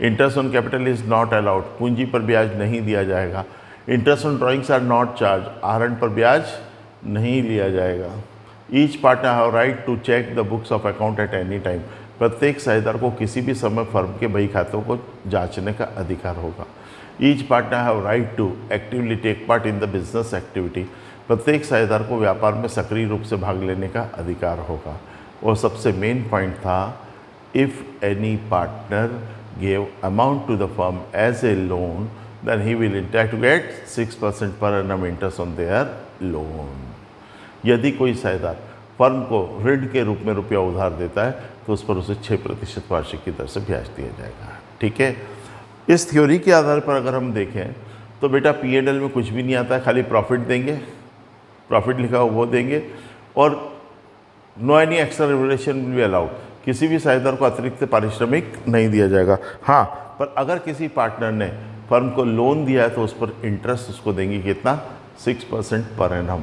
Interest on capital is not allowed, पूंजी पर ब्याज नहीं दिया जाएगा। Interest on drawings are not charge, आहरण पर ब्याज नहीं लिया जाएगा। Each partner have right to check the books of account at any time, प्रत्येक साझेदार को किसी भी समय फर्म के बही खातों को जांचने का अधिकार होगा। Each partner have right to actively take part in the business activity, प्रत्येक साझेदार को व्यापार में सक्रिय रूप से भाग लेने का अधिकार होगा। और सबसे मेन पॉइंट था, if any partner gave amount to the firm as a loan then he will entitled to get 6% per annum interest on their loan। यदि कोई साझेदार फर्म को ऋण के रूप में रुपया उधार देता है तो उस पर उसे 6% वार्षिक की दर से ब्याज दिया जाएगा। ठीक है, इस थ्योरी के आधार पर अगर हम देखें तो बेटा P&L में कुछ भी नहीं आता है, खाली प्रॉफिट देंगे, प्रॉफिट लिखा हो वो देंगे, और no any extra remuneration will be allowed, किसी भी साझेदार को अतिरिक्त पारिश्रमिक नहीं दिया जाएगा। हाँ, पर अगर किसी पार्टनर ने फर्म को लोन दिया है तो उस पर इंटरेस्ट उसको देंगे कितना? 6% पर एनम,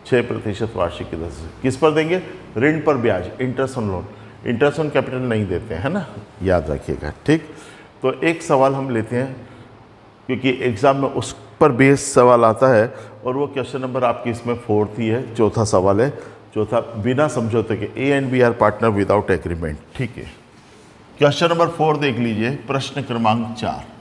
6% वार्षिक की दर से। किस पर देंगे? ऋण पर ब्याज, interest on loan. Interest on capital नहीं देते हैं ना, याद रखिएगा। ठीक, तो एक सवाल हम लेते हैं क्योंकि एग्ज़ाम में उस पर बेस सवाल आता है, और वो क्वेश्चन नंबर आपकी इसमें 4 ही है, चौथा सवाल है। चौथा, बिना समझौते के A and B are partner without agreement. ठीक है, क्वेश्चन नंबर 4 देख लीजिए, प्रश्न क्रमांक 4।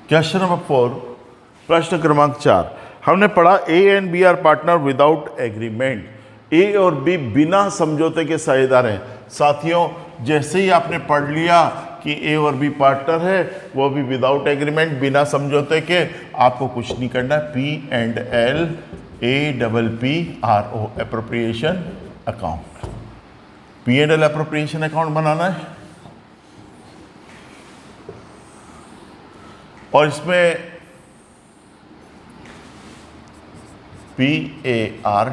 क्वेश्चन नंबर 4, प्रश्न क्रमांक 4। हमने पढ़ा A and B are partner without agreement. A और बी बिना समझौते के साझेदार हैं। साथियों, जैसे ही आपने पढ़ लिया कि ए और बी पार्टनर है, वो भी विदाउट एग्रीमेंट, बिना समझौते के, आपको कुछ नहीं करना है। P and L, APPRO, appropriation account, P and L appropriation account बनाना है। और इसमें PARTICULARS,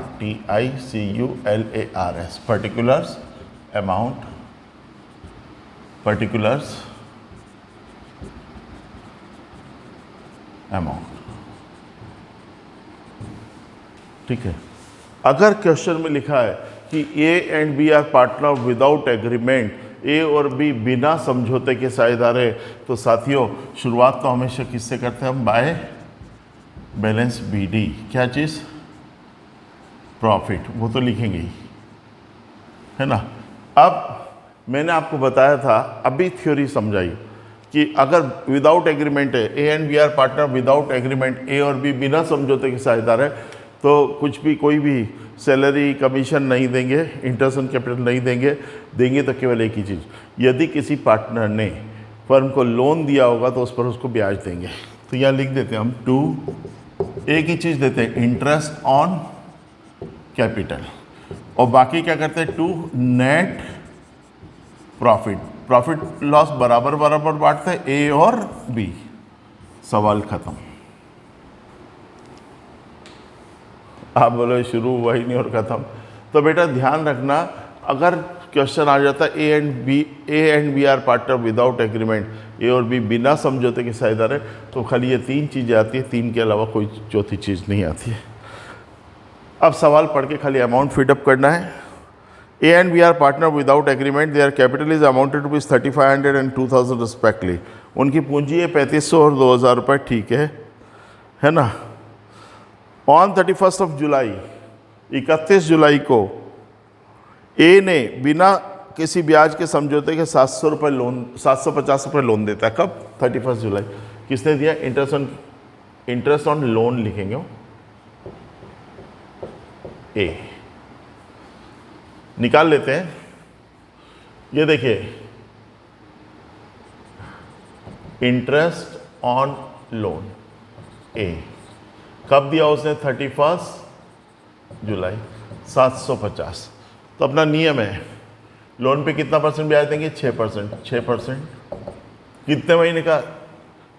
particulars amount, particulars amount. ठीक है, अगर क्वेश्चन में लिखा है कि A and B are partner without agreement, A और बी बिना समझौते के साझेदार है, तो साथियों शुरुआत तो हमेशा किससे करते हैं हम? By balance BD। क्या चीज़? प्रॉफिट, वो तो लिखेंगे ही, है ना। अब मैंने आपको बताया था, अभी थ्योरी समझाई कि अगर विदाउट एग्रीमेंट है, A and B are partner without agreement, A और बी बिना समझौते के साझेदार है, तो कुछ भी, कोई भी सैलरी कमीशन नहीं देंगे, इंटरेस्ट ऑन कैपिटल नहीं देंगे। देंगे तो केवल एक ही चीज़, यदि किसी पार्टनर ने फर्म को लोन दिया होगा तो उस पर उसको ब्याज देंगे। तो यहाँ लिख देते हैं हम 2, एक ही चीज़ देते हैं, इंटरेस्ट ऑन कैपिटल, और बाकी क्या करते हैं? 2 नेट प्रॉफिट। प्रॉफिट लॉस बराबर बराबर बांटते हैं, ए और बी। सवाल खत्म। आप बोलो शुरू हुआ ही नहीं और खत्म। तो बेटा ध्यान रखना, अगर क्वेश्चन आ जाता है A and B are partner without agreement, A और बी बिना समझौते के साझेदार है, तो खाली ये 3 चीज़ें आती है, 3 के अलावा कोई चौथी चीज़ नहीं आती है। अब सवाल पढ़ के खाली अमाउंट फिटअप करना है। A and B are partner without agreement, their capital is amounted to 3500 and 2000 respectively. उनकी पूंजी है 3500 और 2000 रुपये, ठीक है ना। ऑन 31 जुलाई, 31 जुलाई को ए ने बिना किसी ब्याज के समझौते के 700 रुपये लोन, 750 रुपये लोन देता है। कब? 31 जुलाई। किसने दिया? इंटरेस्ट ऑन लोन लिखेंगे हो, ए। निकाल लेते हैं। ये देखिए, इंटरेस्ट ऑन लोन ए कब दिया उसने? 31 जुलाई, 750। तो अपना नियम है, लोन पे कितना परसेंट ब्याज देंगे? 6%। 6% कितने महीने का?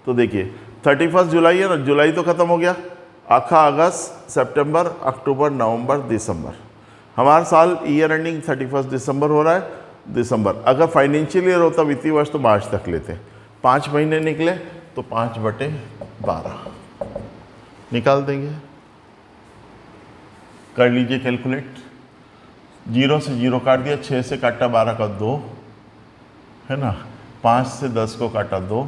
तो देखिए 31 जुलाई है ना, जुलाई तो ख़त्म हो गया, आखा अगस्त, सितंबर, अक्टूबर, नवंबर, दिसंबर। हमारा साल ईयर एंडिंग 31 दिसंबर हो रहा है, दिसंबर। अगर फाइनेंशियल ईयर होता वित्तीय वर्ष तो मार्च तक लेते। 5 महीने निकले तो 5/12 निकाल देंगे। कर लीजिए कैलकुलेट। 0 से 0 काट दिया, 6 से काटा 12 का 2, है ना। 5 से 10 को काटा 2,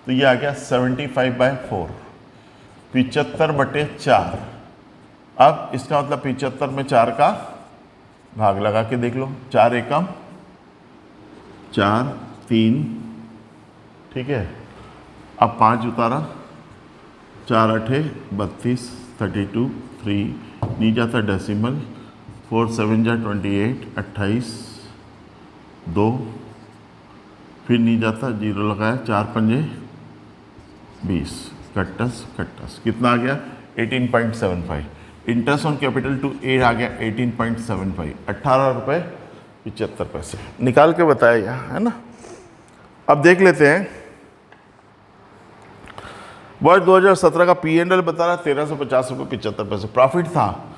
तो ये आ गया 75/4, 75/4। अब इसका मतलब 75 में 4 का भाग लगा के देख लो। 4 एकम 4, 3, ठीक है। अब 5 उतारा, 4 8 32, 32, 3 नीचे आता डेसिमल, 4 7 जा 28, 28, 2, फिर नीचे जाता 0 लगाया, 4 पंजे 20, कट्टस कट्टस कितना आ गया? 18.75। इंटरेस्ट ऑन कैपिटल टू ए आ गया 18.75, 18 रुपये 75 पैसे निकाल के बताया यहाँ, है ना। अब देख लेते हैं वर्ष 2017 का P&L बता रहा 1350 रुपये 75 पैसे। प्रॉफिट था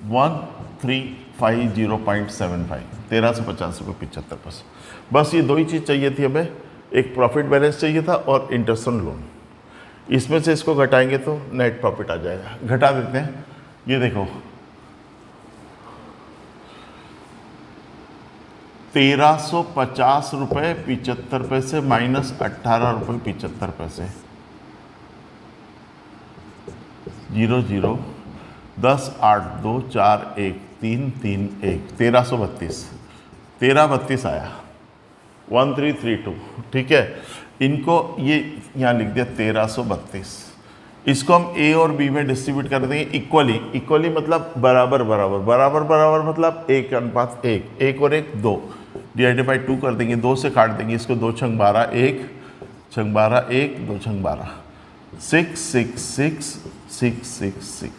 1350.75, 1350 रुपये 75 पैसे। बस ये दो ही चीज़ चाहिए थी हमें, एक प्रॉफिट बैलेंस चाहिए था और इंटरेस्ट ऑन लोन। इसमें से इसको घटाएंगे तो नेट प्रॉफिट आ जाएगा। घटा देते हैं, ये देखो 1350 रुपये 75 पैसे माइनस 18 रुपये 75 पैसे, 0 0 10 8 2 4 1 3 3 1 1332, 1332 आया 1332। ठीक है, इनको ये यहाँ लिख दिया 1332। इसको हम ए और बी में डिस्ट्रीब्यूट कर देंगे इक्वली। इक्वली मतलब बराबर बराबर, बराबर बराबर मतलब 1:1, 1 और 1 2, डिवाइडेड बाई 2 कर देंगे, 2 से काट देंगे इसको, 2 छंग 12, 1 छंग 12, 1 2 छंग 12, 6 6 6 6 6 6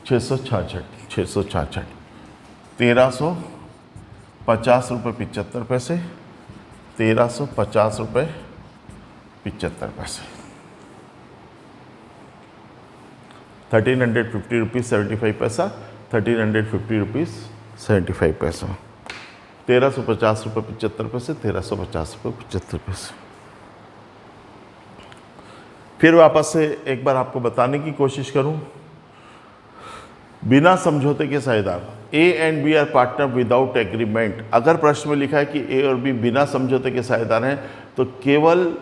666, 666, 1350 रुपये 75 पैसे, 1350 रुपये 75 पैसे, 1350 रुपीज़ 75 पैसा, 1350 रुपीज़ 75 पैसा, 1350 रुपये 75 पैसे, 1350 रुपये 75 पैसे। फिर वापस से एक बार आपको बताने की कोशिश करूं, बिना समझौते के साझेदार A and B are partner without agreement. अगर प्रश्न में लिखा है कि ए और बी बिना समझौते के साझेदार हैं तो केवल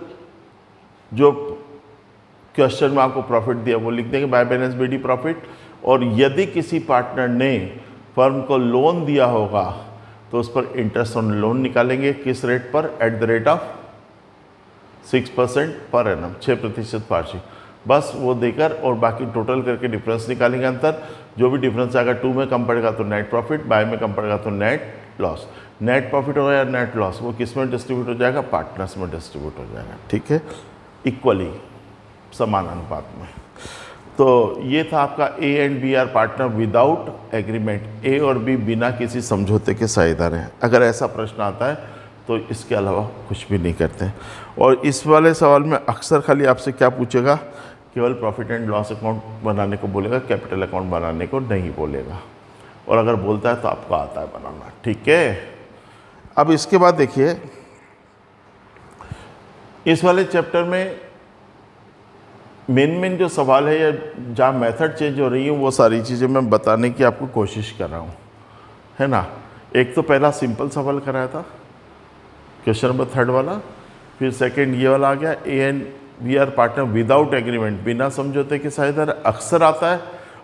जो क्वेश्चन में आपको प्रॉफिट दिया वो लिख देंगे बाय बैलेंस बीडी प्रॉफिट। और यदि किसी पार्टनर ने फर्म को लोन दिया होगा तो उस पर इंटरेस्ट ऑन लोन निकालेंगे। किस रेट पर? Eight the rate of 6% per annum, 6% वार्षिक। बस वो देकर और बाकी टोटल करके डिफरेंस निकालेंगे अंतर। जो भी डिफरेंस आएगा 2 में कम पड़ेगा तो नेट प्रॉफिट, बाय में कम पड़ेगा तो नेट लॉस। नेट प्रॉफिट हो या नेट लॉस वो किस में डिस्ट्रीब्यूट हो जाएगा? पार्टनर्स में डिस्ट्रीब्यूट हो जाएगा। ठीक है, इक्वली, समान अनुपात में। तो ये था आपका A and B are partner without agreement. A और बी बिना किसी समझौते के साझेदार हैं। अगर ऐसा प्रश्न आता है तो इसके अलावा कुछ भी नहीं करते हैं। और इस वाले सवाल में अक्सर खाली आपसे क्या पूछेगा? केवल प्रॉफिट एंड लॉस अकाउंट बनाने को बोलेगा, कैपिटल अकाउंट बनाने को नहीं बोलेगा। और अगर बोलता है तो आपको आता है बनाना। ठीक है, अब इसके बाद देखिए इस वाले चैप्टर में मेन जो सवाल है या जहाँ मेथड चेंज हो रही है वो सारी चीज़ें मैं बताने की आपको कोशिश कर रहा हूँ, है ना। एक तो पहला सिंपल सवाल कराया था, क्वेश्चन नंबर 3 वाला। फिर सेकंड ये वाला आ गया, A and B are partner without agreement, बिना समझौते के साझेदार अक्सर आता है।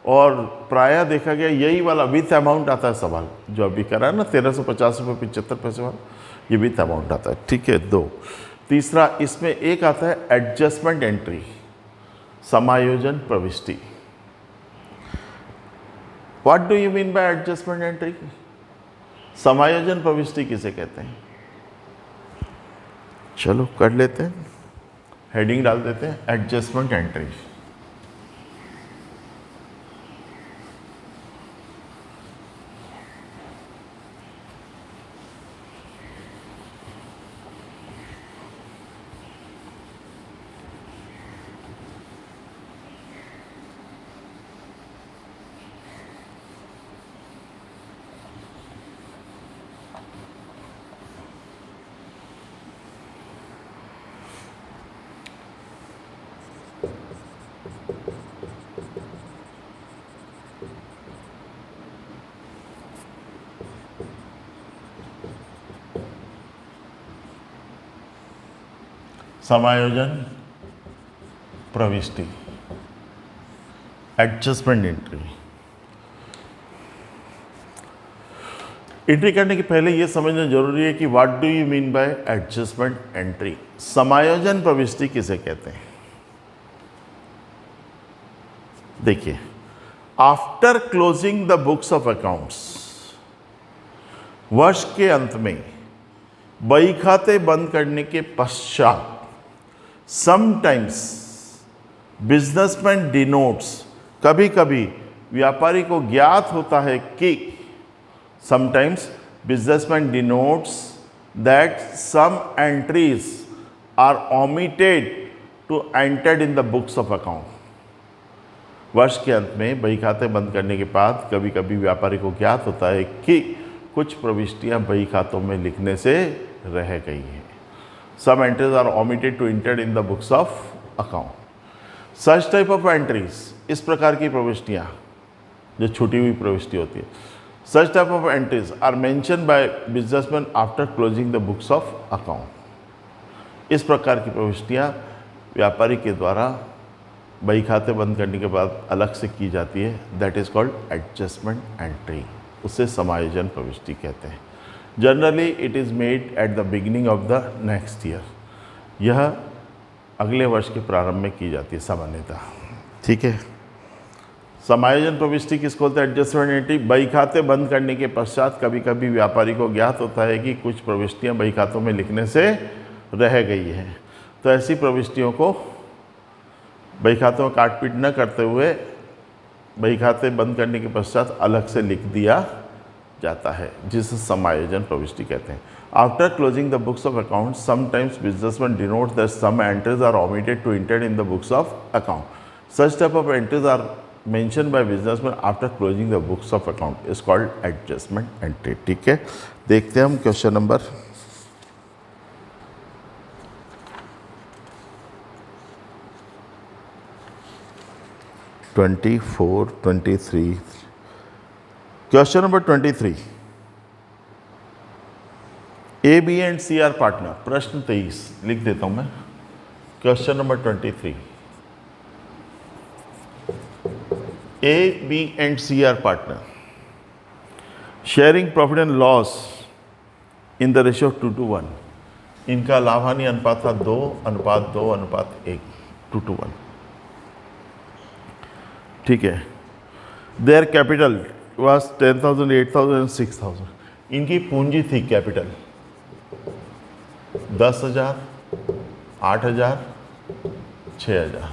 और प्रायः देखा गया यही वाला विथ अमाउंट आता है सवाल जो अभी करा है ना, 1350 रुपये 75 पैसे वाला, ये विथ अमाउंट आता है। ठीक है, 2। तीसरा इसमें एक आता है एडजस्टमेंट एंट्री, समायोजन प्रविष्टि। What do you mean by adjustment entry? समायोजन प्रविष्टि किसे कहते हैं? चलो कर लेते हैं, हेडिंग डाल देते हैं एडजस्टमेंट एंट्री। समायोजन प्रविष्टि, एडजस्टमेंट एंट्री। एंट्री करने के पहले यह समझना जरूरी है कि what do you mean by adjustment entry. समायोजन प्रविष्टि किसे कहते हैं? देखिए, after closing the books of accounts, वर्ष के अंत में बही खाते बंद करने के पश्चात, समटाइम्स बिजनेसमैन डिनोट्स, कभी कभी व्यापारी को ज्ञात होता है कि, sometimes businessman denotes that some entries are omitted to entered in the books of account. वर्ष के अंत में बही खाते बंद करने के बाद कभी कभी व्यापारी को ज्ञात होता है कि कुछ प्रविष्टियां बही खातों में लिखने से रह गई हैं. Some entries are omitted to entered in the books of account. Such type of entries, इस प्रकार की प्रविष्टियां जो छूटी हुई प्रविष्टि होती है, such type of entries are mentioned by businessmen after closing the books of account. इस प्रकार की प्रविष्टियां व्यापारी के द्वारा बही खाते बंद करने के बाद अलग से की जाती है. That is called adjustment entry. उसे समायोजन प्रविष्टि कहते हैं. Generally it is made at the beginning of the next year. यह अगले वर्ष के प्रारंभ में की जाती है सामान्यतः. ठीक है. समायोजन प्रविष्टि किसको बोलते हैं? Adjustment entry. बही खाते बंद करने के पश्चात कभी कभी व्यापारी को ज्ञात होता है कि कुछ प्रविष्टियां बही खातों में लिखने से रह गई हैं, तो ऐसी प्रविष्टियों को बही खातों में काटपीट न करते हुए बही खाते बंद करने के पश्चात अलग से लिख दिया जाता है, जिसे समायोजन प्रविष्टि कहते हैं. After closing the books of account sometimes businessman denote that some entries are omitted to enter in the books of account. Such type of entries are mention by businessman after closing the books of account is called adjustment entry. ठीक है. देखते हैं हम question number 24, 23. Question number 23. A, B and C are partner. प्रश्न 23 लिख देता हूं मैं. Question number 23. A, B and C are partner. Sharing profit and loss in the ratio of 2:1. इनका लाभ हानि अनुपात था 2:2:1. 2:1. ठीक है. Their capital was 10,000, 8,000 and 6,000. इनकी पूंजी थी कैपिटल 10,000, 8,000, 6,000.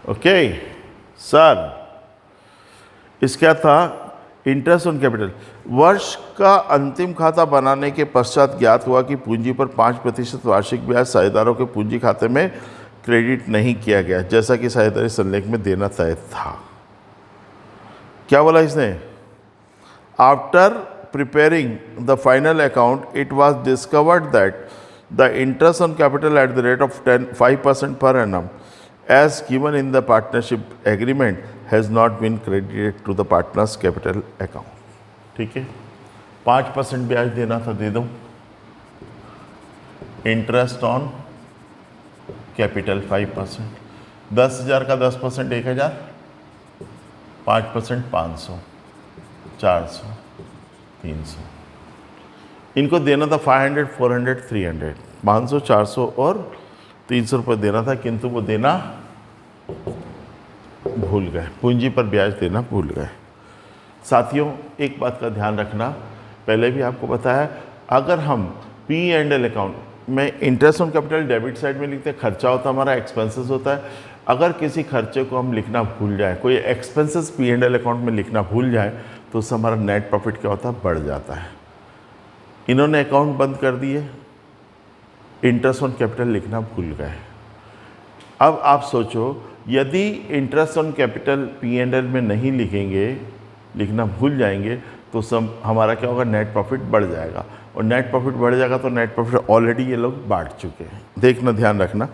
ओके सर, इसका था इंटरेस्ट ऑन कैपिटल. वर्ष का अंतिम खाता बनाने के पश्चात ज्ञात हुआ कि पूंजी पर 5% वार्षिक ब्याज साझेदारों के पूंजी खाते में क्रेडिट नहीं किया गया, जैसा कि साझेदारी संलेख में देना तय था. क्या बोला इसने? After preparing the final account it was discovered that the interest on capital at the rate of 5% per annum as given in the partnership agreement has not been credited to the partners capital account. ठीक है. 5% ब्याज देना था, दे दो. Interest on capital 5%. 10,000 का 10% 1,000, 5% 500, 400, 300. इनको देना था 500, 400, 300. 500, 400 और 300 रुपये देना था, किंतु वो देना भूल गए. पूंजी पर ब्याज देना भूल गए. साथियों, एक बात का ध्यान रखना, पहले भी आपको बताया, अगर हम P&L अकाउंट में interest on capital debit side में लिखते हैं, खर्चा होता है हमारा, एक्सपेंसेस होता है. अगर किसी खर्चे को हम लिखना भूल जाए, कोई एक्सपेंसेस P&L अकाउंट में लिखना भूल जाए, तो उससे हमारा नेट प्रॉफिट क्या होता है? बढ़ जाता है. इन्होंने अकाउंट बंद कर दिए, इंटरेस्ट ऑन कैपिटल लिखना भूल गए. अब आप सोचो, यदि इंटरेस्ट ऑन कैपिटल P&L में नहीं लिखेंगे, लिखना भूल जाएंगे, तो सब हमारा क्या होगा? नेट प्रॉफिट बढ़ जाएगा. और नेट प्रॉफिट बढ़ जाएगा तो नेट प्रॉफिट ऑलरेडी ये लोग बांट चुके हैं. देखना, ध्यान रखना.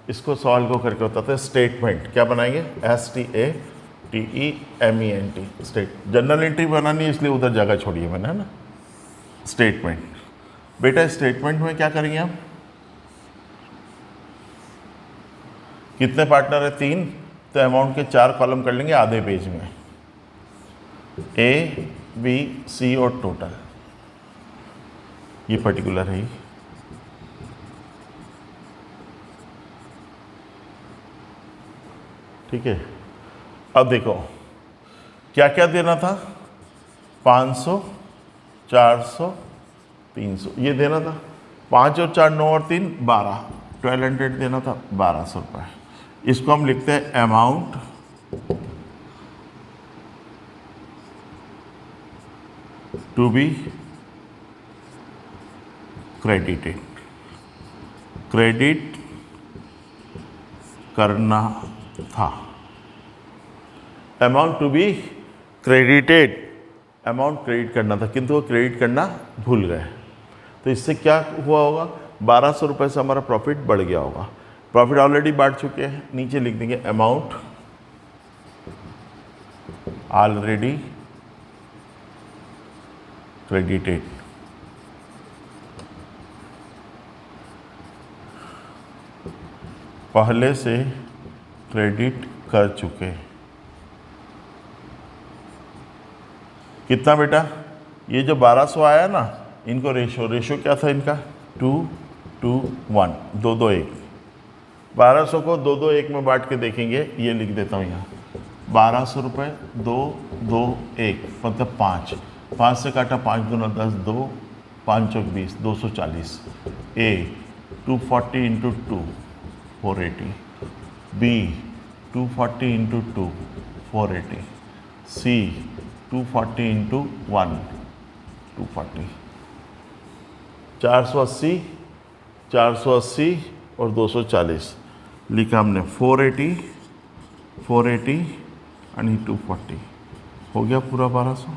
इसको सॉल्व को करके होता था स्टेटमेंट. क्या बनाएंगे? STATEMENT. स्टेट. जनरल एंट्री बनानी है, इसलिए उधर जगह छोड़िए मैंने, है ना. स्टेटमेंट. बेटा स्टेटमेंट में क्या करेंगे हम? कितने पार्टनर है? 3. तो अमाउंट के 4 कॉलम कर लेंगे आधे पेज में. A, B, C और टोटल. ये पर्टिकुलर है. ठीक है. अब देखो क्या क्या देना था? 500, 400, 300 ये देना था. 5 और 4 9 और 3 12, 1200 देना था. 1200 रुपये. इसको हम लिखते हैं amount to be credited, credit करना था। Amount to be credited, amount credit करना था, किंतु वो क्रेडिट करना भूल गए। तो इससे क्या हुआ होगा, 1200 रुपये से हमारा प्रॉफिट बढ़ गया होगा। प्रॉफिट ऑलरेडी बढ़ चुके हैं, नीचे लिख देंगे अमाउंट ऑलरेडी क्रेडिटेड। पहले से क्रेडिट कर चुके। कितना बेटा, ये जो 1200 आया ना, इनको रेशो क्या था इनका, 2:1, 2:1। 1200 को 2:1 में बांट के देखेंगे, ये लिख देता हूँ यहाँ, 1200 रुपये 2:1 मतलब 5 से काटा 5 दूना 10, 2 5 चौक 20, 240। ए 240 इंटू 2 480, बी 240 इंटू 2 480, सी 240 इंटू 1 240, 480 480 और 240 लिखा हमने, 480 आणि 240 हो गया पूरा 1200।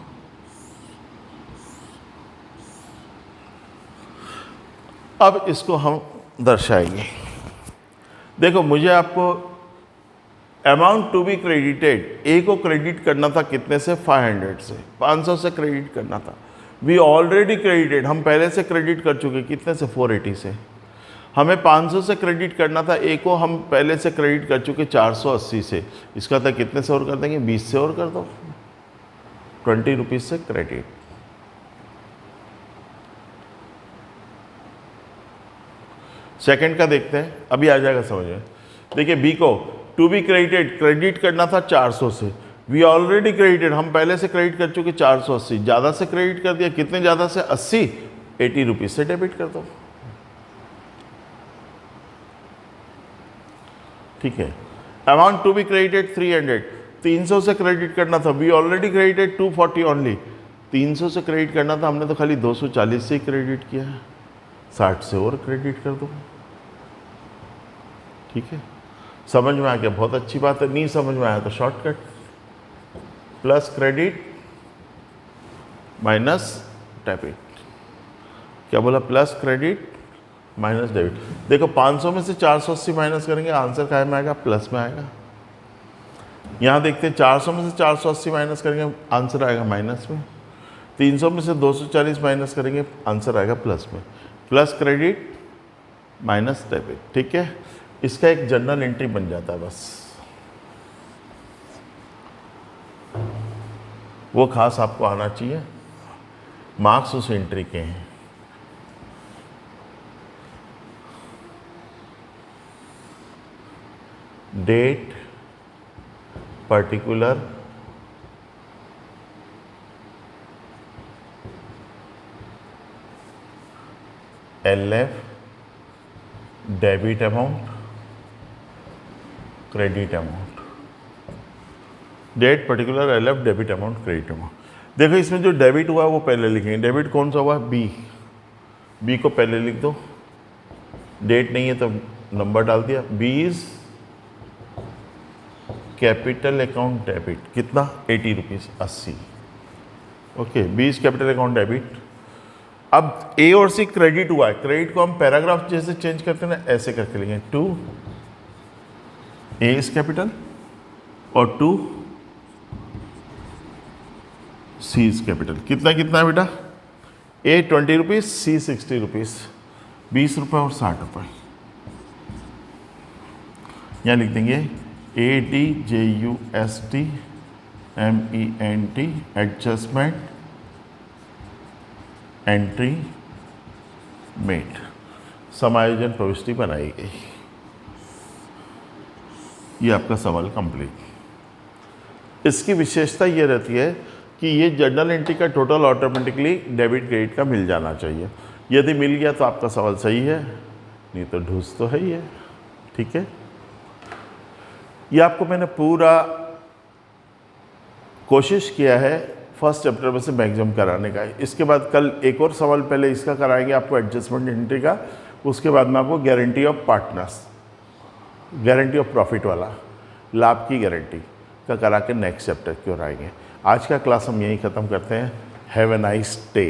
अब इसको हम दर्शाएंगे। देखो, मुझे आपको अमाउंट टू बी क्रेडिटेड, ए को क्रेडिट करना था कितने से, 500 से, 500 से क्रेडिट करना था। वी ऑलरेडी क्रेडिटेड, हम पहले से क्रेडिट कर चुके, कितने से, 480 से। हमें 500 से क्रेडिट करना था, ए को हम पहले से क्रेडिट कर चुके 480 से। इसका था कितने से और कर देंगे, 20 से और कर दो, 20 रुपीज़ से क्रेडिट। सेकंड का देखते हैं, अभी आ जाएगा समझ में। देखिए, बी को टू बी क्रेडिटेड, क्रेडिट करना था 400 से। वी ऑलरेडी क्रेडिटेड, हम पहले से क्रेडिट कर चुके 480, ज़्यादा से क्रेडिट कर दिया, कितने ज़्यादा से, 80, 80 रुपीज़ से डेबिट कर दो। ठीक है। अमाउंट टू बी क्रेडिटेड 300, 300 से क्रेडिट करना था। वी ऑलरेडी क्रेडिटेड 240 ओनली, 300 से क्रेडिट करना था, हमने तो खाली 240 से ही क्रेडिट किया है, 60 से और क्रेडिट कर दो। ठीक है, समझ में आ गया, बहुत अच्छी बात है। नहीं समझ में आया तो shortcut, plus credit minus debit. क्या बोला, प्लस क्रेडिट माइनस डेबिट। देखो, 500 में से 480 माइनस करेंगे, आंसर काय में आएगा, प्लस में आएगा। यहाँ देखते हैं, 400 में से 480 माइनस करेंगे, आंसर आएगा माइनस में। 300 में से 240 माइनस करेंगे, आंसर आएगा प्लस में। Plus credit minus debit. ठीक है, इसका एक जर्नल एंट्री बन जाता है बस। वो खास आपको आना चाहिए, मार्क्स उस एंट्री के हैं। Date particular LF debit amount credit amount, date particular LF debit amount credit amount. देखो, इसमें जो डेबिट हुआ है वो पहले लिखेंगे। डेबिट कौन सा हुआ है, बी को पहले लिख दो, डेट नहीं है तो नंबर डाल दिया। B is capital account debit, कितना, 80 rupees, 80। Okay, B is capital account debit. अब ए और सी क्रेडिट हुआ है, क्रेडिट को हम पैराग्राफ जैसे चेंज करते हैं ना, ऐसे करके लिखेंगे, टू ए इज कैपिटल और टू सी इज कैपिटल। कितना कितना है बेटा, ए 20 रुपीज़, सी 60 रुपीज़, 20 रुपये और 60 रुपये। यहाँ लिख देंगे ADJUST MENT adjustment entry made, समायोजन प्रविष्टि बनाई गई। ये आपका सवाल कंप्लीट। इसकी विशेषता ये रहती है कि ये जर्नल एंट्री का टोटल ऑटोमेटिकली डेबिट क्रेडिट का मिल जाना चाहिए। यदि मिल गया तो आपका सवाल सही है, नहीं तो ढूंढ तो है ही है। ठीक है, ये आपको मैंने पूरा कोशिश किया है फर्स्ट चैप्टर में से मैक्सिमम कराने का है। इसके बाद कल एक और सवाल पहले इसका कराएंगे आपको एडजस्टमेंट एंट्री का, उसके बाद में आपको guarantee of partners, guarantee of profit वाला, लाभ की गारंटी का करा के नेक्स्ट चैप्टर की ओर आएंगे। आज का क्लास हम यहीं ख़त्म करते हैं। Have a nice day.